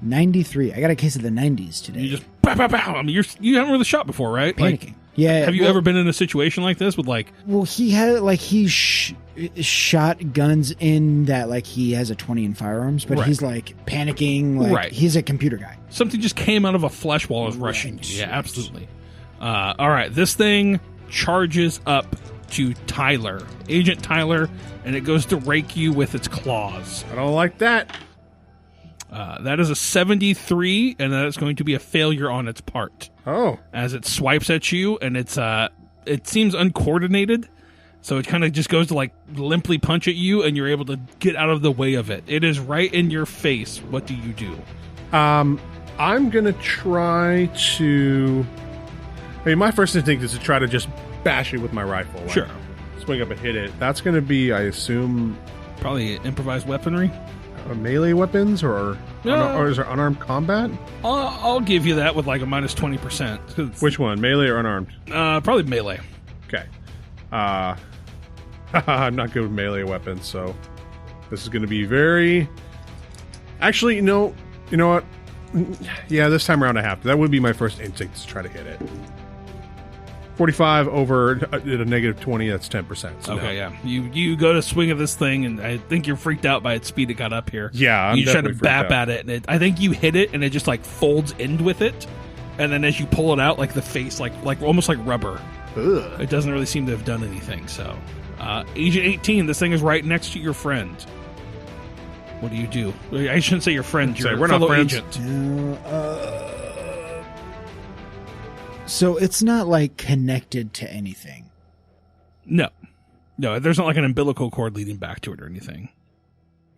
93. I got a case of the 90s today. You just pow, pow, pow. I mean, you haven't really shot before, right? Panicking. Yeah. Have you well- ever been in a situation like this with like? Well, he had shot guns in that like he has a 20 in firearms, but Right. he's like panicking. Like Right. he's a computer guy. Something just came out of a flesh wall and was rushing Right. you. Yeah, absolutely. All right, this thing charges up to Tyler, Agent Tyler, and it goes to rake you with its claws. I don't like that. That is a 73, and that is going to be a failure on its part Oh. as it swipes at you, and it seems uncoordinated, so it kind of just goes to like limply punch at you, and you're able to get out of the way of it. It is right in your face. What do you do? I'm going to try to... I mean, my first instinct is to try to just bash it with my rifle. Like, Sure. swing up and hit it. That's going to be, I assume, Probably improvised weaponry. melee weapons or is there unarmed combat? I'll give you that with like a minus 20%. 'cause Which one, melee or unarmed? probably melee. Okay. I'm not good with melee weapons, so this is going to be very... Actually, you know what? Yeah, this time around I have to. That would be my first instinct to try to hit it. 45 over at a negative 20, that's 10%. So Okay, no. yeah. You go to swing at this thing, and I think you're freaked out by its speed it got up here. Yeah, I'm you try to definitely freaked bap out. at it, and I think you hit it, and it just like folds in with it, and then as you pull it out, like the face, like almost like rubber. Ugh. It doesn't really seem to have done anything. So, Agent 18, this thing is right next to your friend. What do you do? I shouldn't say your friend. Say, Your we're not fellow friends. agent. So it's not like connected to anything. No, there's not like an umbilical cord leading back to it or anything.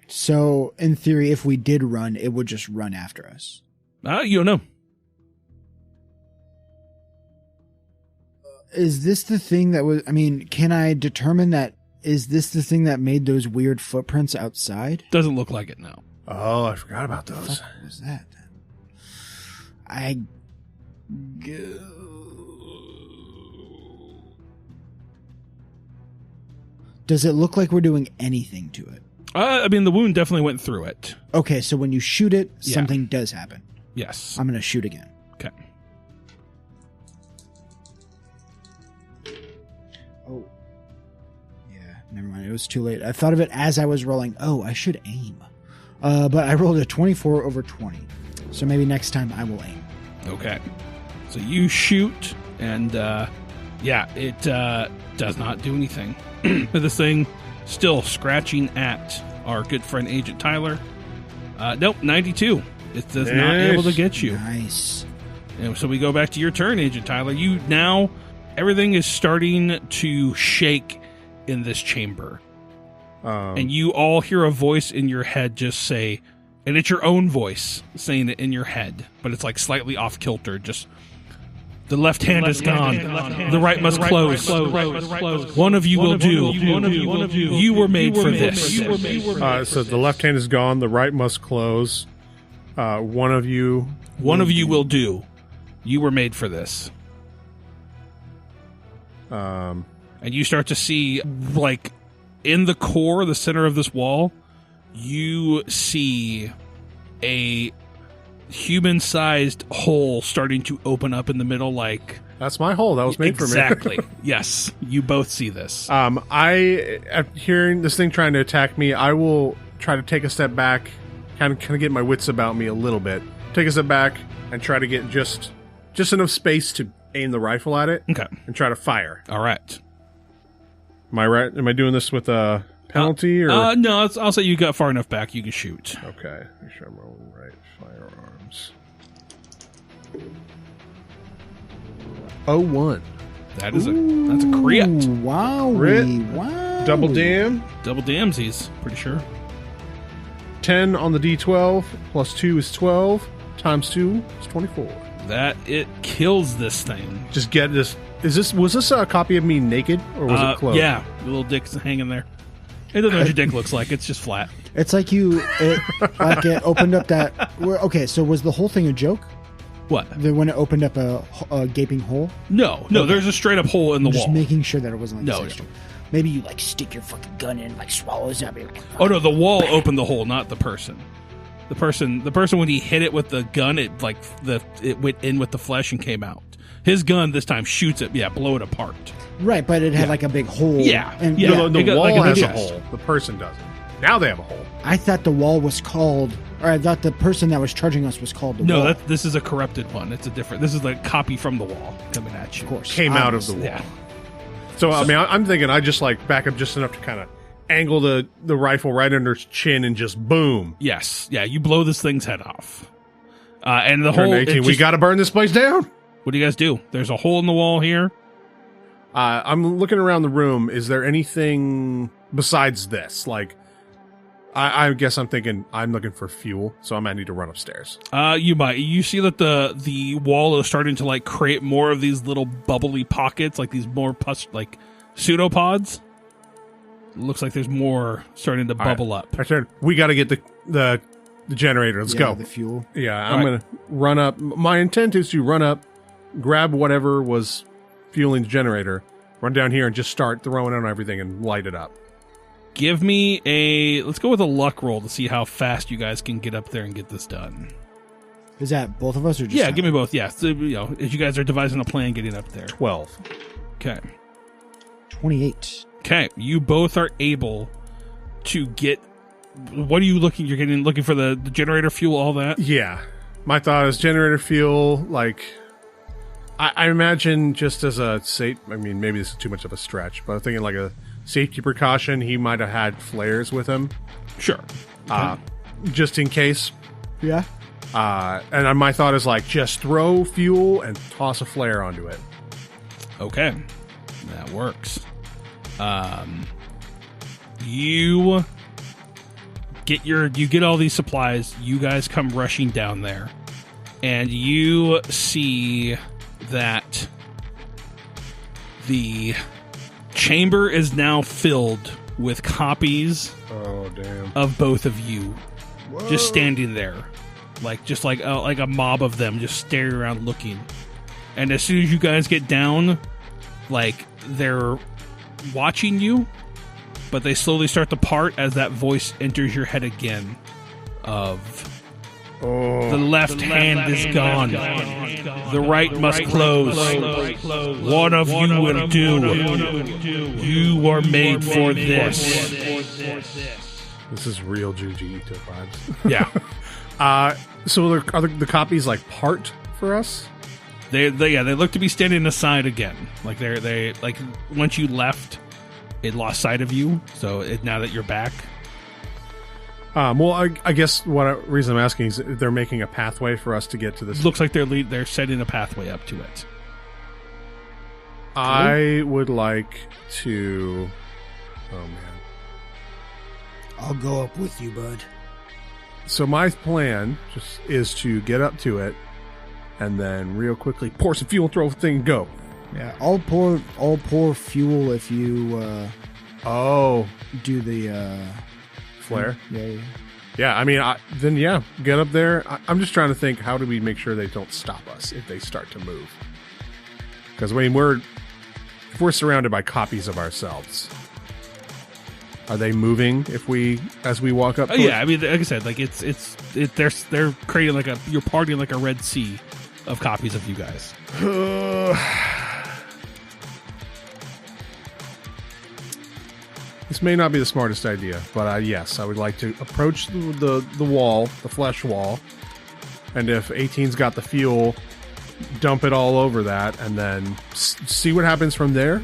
So in theory, if we did run, it would just run after us. You don't know. Is this the thing that was? I mean, can I determine that? Is this the thing that made those weird footprints outside? Doesn't look like it now. Oh, I forgot about those. What was that then? Does it look like we're doing anything to it? I mean, the wound definitely went through it. Okay, so when you shoot it, Yeah. something does happen. Yes. I'm going to shoot again. Okay. Oh. Yeah, never mind. It was too late. I thought of it as I was rolling. Oh, I should aim. But I rolled a 24 over 20. So maybe next time I will aim. Okay. So you shoot, and it does not do anything. This thing still scratching at our good friend Agent Tyler. Nope, 92. It does not Nice. able to get you. Nice. And so we go back to your turn, Agent Tyler. You now, everything is starting to shake in this chamber. And you all hear a voice in your head just say, and it's your own voice saying it in your head, but it's like slightly off kilter. Just the left hand is gone. The right must close. One of you will do. You were made for this. So the left hand is gone. The right must close. One of you will do. You were made for this. And you start to see, like, in the core, the center of this wall, you see a human-sized hole starting to open up in the middle, like... That's my hole. That was made for me. Exactly. Yes. You both see this. After hearing this thing trying to attack me, I will try to take a step back, kind of get my wits about me a little bit. Take a step back and try to get just enough space to aim the rifle at it. Okay. And try to fire. All right. Am I right? Am I doing this with penalty? or No, I'll say you got far enough back you can shoot. Okay. Make sure I'm rolling right. Firearms. 01. That's a crit. Wow. Crit. Wow. Double damn. Double damsies, pretty sure. 10 on the D12 plus 2 is 12 times 2 is 24. That it kills this thing. Just get this. Was this a copy of me naked or was it clothed? Yeah, the little dick's hanging there. It doesn't know what your dick looks like. It's just flat. It's like it opened up that. Okay, so was the whole thing a joke? What? When it opened up a gaping hole? No. There's a straight up hole in the Just wall. making sure that it wasn't like No, a sex joke. Maybe you like stick your fucking gun in, like swallows up. Oh no, the wall opened the hole, not the person. The person when he hit it with the gun, it went in with the flesh and came out. His gun this time shoots it, blow it apart. Right, but it had like a big hole. Yeah. And The wall like has a chest. hole. The person doesn't. Now they have a hole. I thought the wall was called, or I thought the person that was charging us was called the wall. No, this is a corrupted one. It's a different. This is like copy from the wall coming at you. Of course. Came out of the wall. Yeah. So, I mean, I'm thinking I just like back up just enough to kind of angle the rifle right under its chin and just boom. Yes. Yeah. You blow this thing's head off. And the Turn hole. 18. We got to burn this place down. What do you guys do? There's a hole in the wall here. I'm looking around the room. Is there anything besides this? Like, I guess I'm thinking I'm looking for fuel, so I might need to run upstairs. You might. You see that the wall is starting to like create more of these little bubbly pockets, like these more like pseudopods. It looks like there's more starting to bubble up. I turn. We got to get the generator. Let's go. The fuel. Yeah, I'm going to run up. My intent is to run up, grab whatever was fueling the generator, run down here and just start throwing on everything and light it up. Give me let's go with a luck roll to see how fast you guys can get up there and get this done. Is that both of us or just Yeah, him? give me both. Yeah, so, as you guys are devising a plan getting up there. 12. Okay. 28. Okay, you both are able to get. What are you looking? You're looking for the generator fuel, all that. Yeah. My thought is generator fuel, like, I imagine just as a safe, I mean, maybe this is too much of a stretch, but I'm thinking like a safety precaution, he might have had flares with him. Sure. Just in case. Yeah. And my thought is like, just throw fuel and toss a flare onto it. Okay, that works. You get all these supplies. You guys come rushing down there, and you see that the chamber is now filled with copies Oh, damn. of both of you, just standing there, like a mob of them, just staring around looking. And as soon as you guys get down, like they're watching you, but they slowly start to part as that voice enters your head again. Of the left hand is gone. The right must close. One of you will do. You are made for this. This is real Juji Ito vibes. Yeah. So are the copies like part for us? They look to be standing aside again. Like they once you left, it lost sight of you. So now that you're back. Well, I guess reason I'm asking is if they're making a pathway for us to get to this. Looks like they're setting a pathway up to it. I would like to. Oh man! I'll go up with you, bud. So my plan just is to get up to it, and then real quickly pour some fuel, throw the thing, and go. Yeah, I'll pour fuel if you do the Flare. Yeah. Yeah, I mean, get up there. I'm just trying to think, how do we make sure they don't stop us if they start to move? Because I mean, if we're surrounded by copies of ourselves, are they moving as we walk up? Yeah, I mean, like I said, like they're creating you're partying like a Red Sea of copies of you guys. This may not be the smartest idea, but yes, I would like to approach the wall, the flesh wall, and if 18's got the fuel, dump it all over that, and then see what happens from there.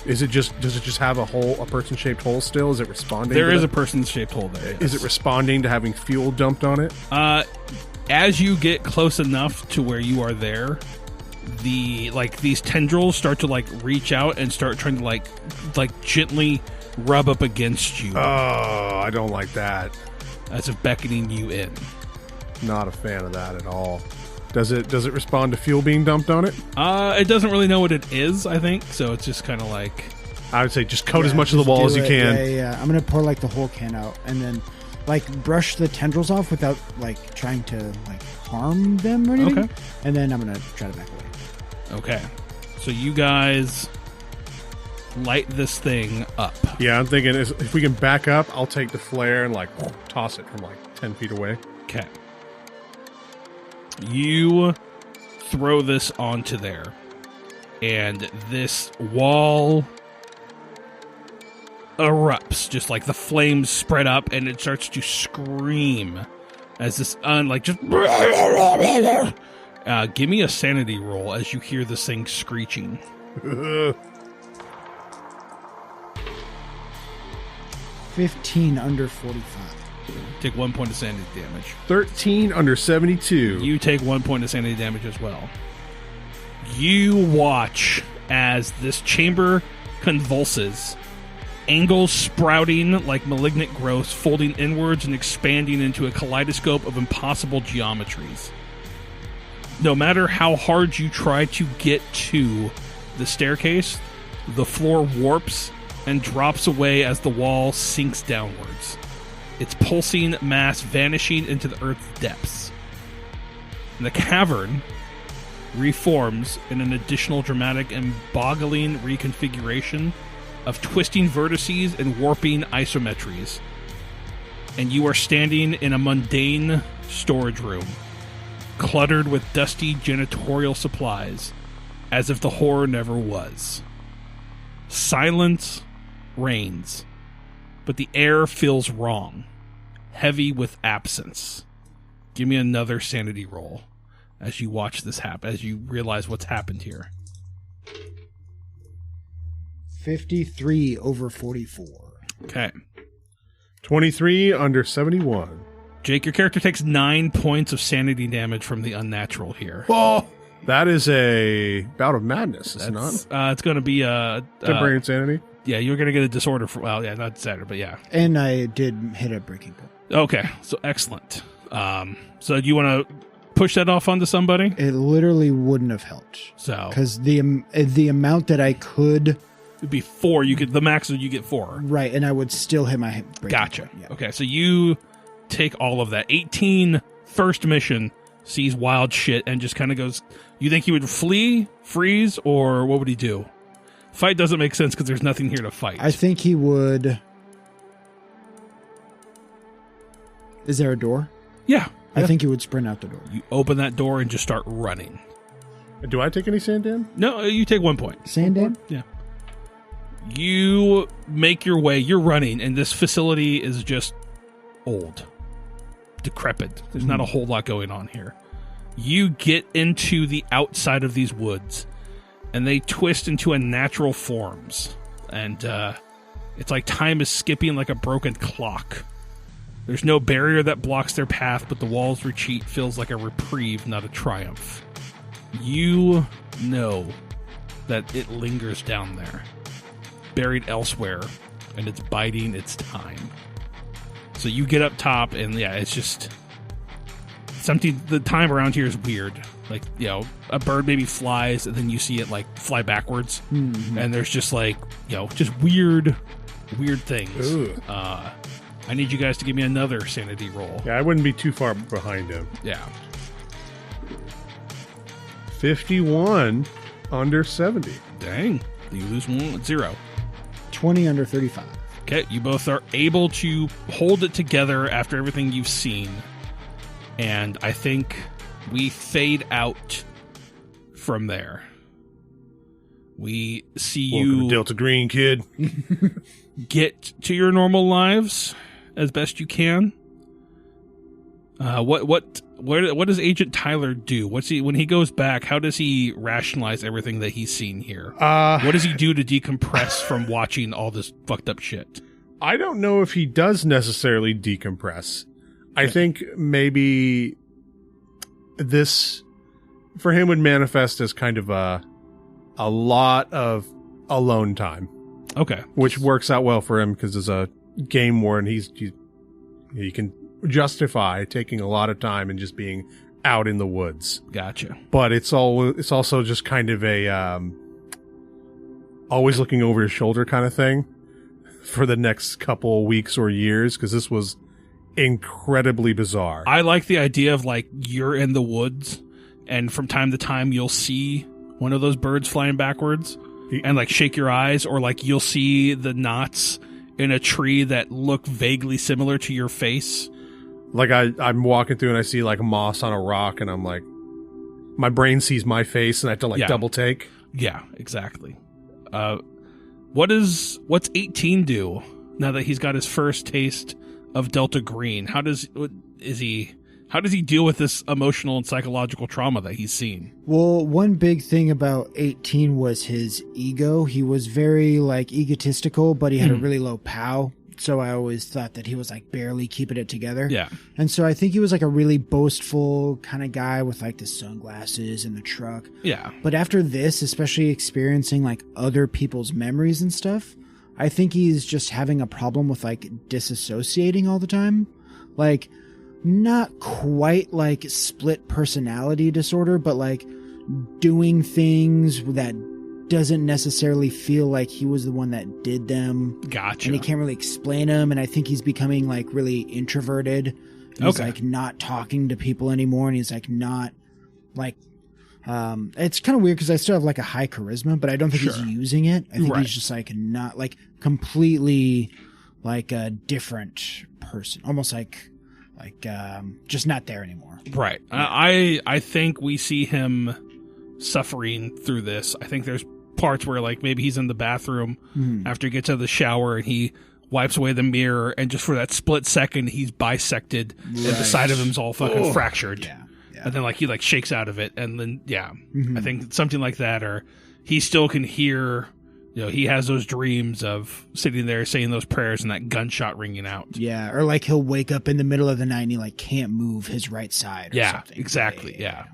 Does it just have a person-shaped hole still? Is it responding? There is a person-shaped hole there. Yes. Is it responding to having fuel dumped on it? As you get close enough to where you are there, these tendrils start to reach out and start trying to gently rub up against you. Oh, I don't like that. As if beckoning you in. Not a fan of that at all. Does it respond to fuel being dumped on it? It doesn't really know what it is, I think, so it's just kind of I would say just coat as much of the wall as you can. Yeah. I'm gonna pour the whole can out and then brush the tendrils off without trying to harm them or anything. Okay. And then I'm gonna try to back away. Okay. So you guys light this thing up. Yeah, I'm thinking if we can back up, I'll take the flare and toss it from 10 feet away. Okay. You throw this onto there, and this wall erupts, just the flames spread up, and it starts to scream as this give me a sanity roll as you hear this thing screeching. 15 under 45. Take 1 point of sanity damage. 13 under 72. You take 1 point of sanity damage as well. You watch as this chamber convulses, angles sprouting like malignant growths, folding inwards and expanding into a kaleidoscope of impossible geometries. No matter how hard you try to get to the staircase, the floor warps and drops away as the wall sinks downwards, its pulsing mass vanishing into the earth's depths. And the cavern reforms in an additional dramatic and boggling reconfiguration of twisting vertices and warping isometries. And you are standing in a mundane storage room, cluttered with dusty janitorial supplies, as if the horror never was. Silence reigns, but the air feels wrong, heavy with absence. Give me another sanity roll as you watch this happen, as you realize what's happened here. 53 over 44. Okay. 23 under 71. Jake, your character takes 9 points of sanity damage from the unnatural here. Oh, that is a bout of madness, is it not? It's going to be a... temporary insanity? Yeah, you're going to get a disorder for... Well, yeah, not disorder, but yeah. And I did hit a breaking point. Okay, so excellent. So do you want to push that off onto somebody? It literally wouldn't have helped. So... Because the amount that I could... It'd be 4. You could... The max is you get 4. Right, and I would still hit my breaking Gotcha. point. Yeah. Okay, so you take all of that. 18 first mission sees wild shit and just kind of goes... You think he would flee, freeze, or what would he do? Fight doesn't make sense because there's nothing here to fight. I think he would... Is there a door? Yeah. I think he would sprint out the door. You open that door and just start running. Do I take any sand damage? No, you take 1 point. Sand dam? Yeah. You make your way. You're running, and this facility is just old, decrepit. There's not a whole lot going on here. You get into the outside of these woods, and they twist into unnatural forms. And it's like time is skipping like a broken clock. There's no barrier that blocks their path, but the wall's retreat feels like a reprieve, not a triumph. You know that it lingers down there, buried elsewhere, and it's biding its time. So you get up top, and yeah, it's just something. The time around here is weird. Like, you know, a bird maybe flies, and then you see it like fly backwards, and there's just like, you know, just weird things. I need you guys to give me another sanity roll. Yeah, I wouldn't be too far behind him. Yeah. 51 under 70. Dang. You lose 0. 20 under 35. Okay, you both are able to hold it together after everything you've seen. And I think we fade out from there. We see Welcome you to Delta Green, kid. get to your normal lives as best you can. What does Agent Tyler do? When he goes back? How does he rationalize everything that he's seen here? What does he do to decompress from watching all this fucked up shit? I don't know if he does necessarily decompress. I think maybe this for him would manifest as kind of a lot of alone time. Okay, which works out well for him because as a game warden, he can justify taking a lot of time and just being out in the woods. Gotcha. But it's also just kind of a always looking over his shoulder kind of thing for the next couple of weeks or years, because this was incredibly bizarre. I like the idea of like you're in the woods and from time to time you'll see one of those birds flying backwards and like shake your eyes, or like you'll see the knots in a tree that look vaguely similar to your face. Like I'm walking through and I see like moss on a rock and I'm like, my brain sees my face and I have to like double take. Yeah, exactly. What's 18 do now that he's got his first taste of Delta Green? How does he deal with this emotional and psychological trauma that he's seen? Well, one big thing about 18 was his ego. He was very like egotistical, but he had a really low POW. So I always thought that he was like barely keeping it together. Yeah. And so I think he was like a really boastful kind of guy with like the sunglasses and the truck. Yeah. But after this, especially experiencing like other people's memories and stuff, I think he's just having a problem with like disassociating all the time. Like, not quite like split personality disorder, but like doing things that doesn't necessarily feel like he was the one that did them. Gotcha. And he can't really explain them. And I think he's becoming like really introverted. He's like not talking to people anymore. And he's like not like, it's kind of weird because I still have like a high charisma, but I don't think he's using it. I think he's just like not like completely like a different person, almost like just not there anymore. Right. I think we see him suffering through this. I think there's parts where like maybe he's in the bathroom after he gets out of the shower and he wipes away the mirror, and just for that split second he's bisected and the side of him's all fucking fractured. Yeah. And then like he like shakes out of it, and then I think something like that, or he still can hear. You know, he has those dreams of sitting there saying those prayers and that gunshot ringing out. Yeah, or like he'll wake up in the middle of the night and he like can't move his right side or something. Exactly. Yeah.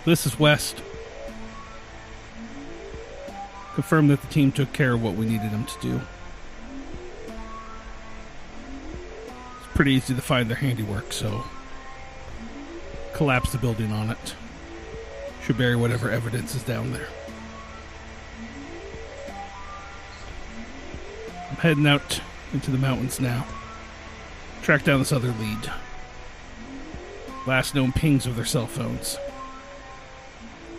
This is West. Confirmed that the team took care of what we needed them to do. It's pretty easy to find their handiwork, so collapse the building on it. Should bury whatever evidence is down there. I'm heading out into the mountains now. Track down this other lead. Last known pings of their cell phones.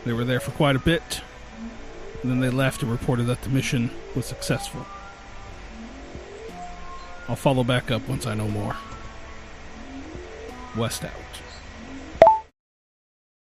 They were there for quite a bit, and then they left and reported that the mission was successful. I'll follow back up once I know more. West out.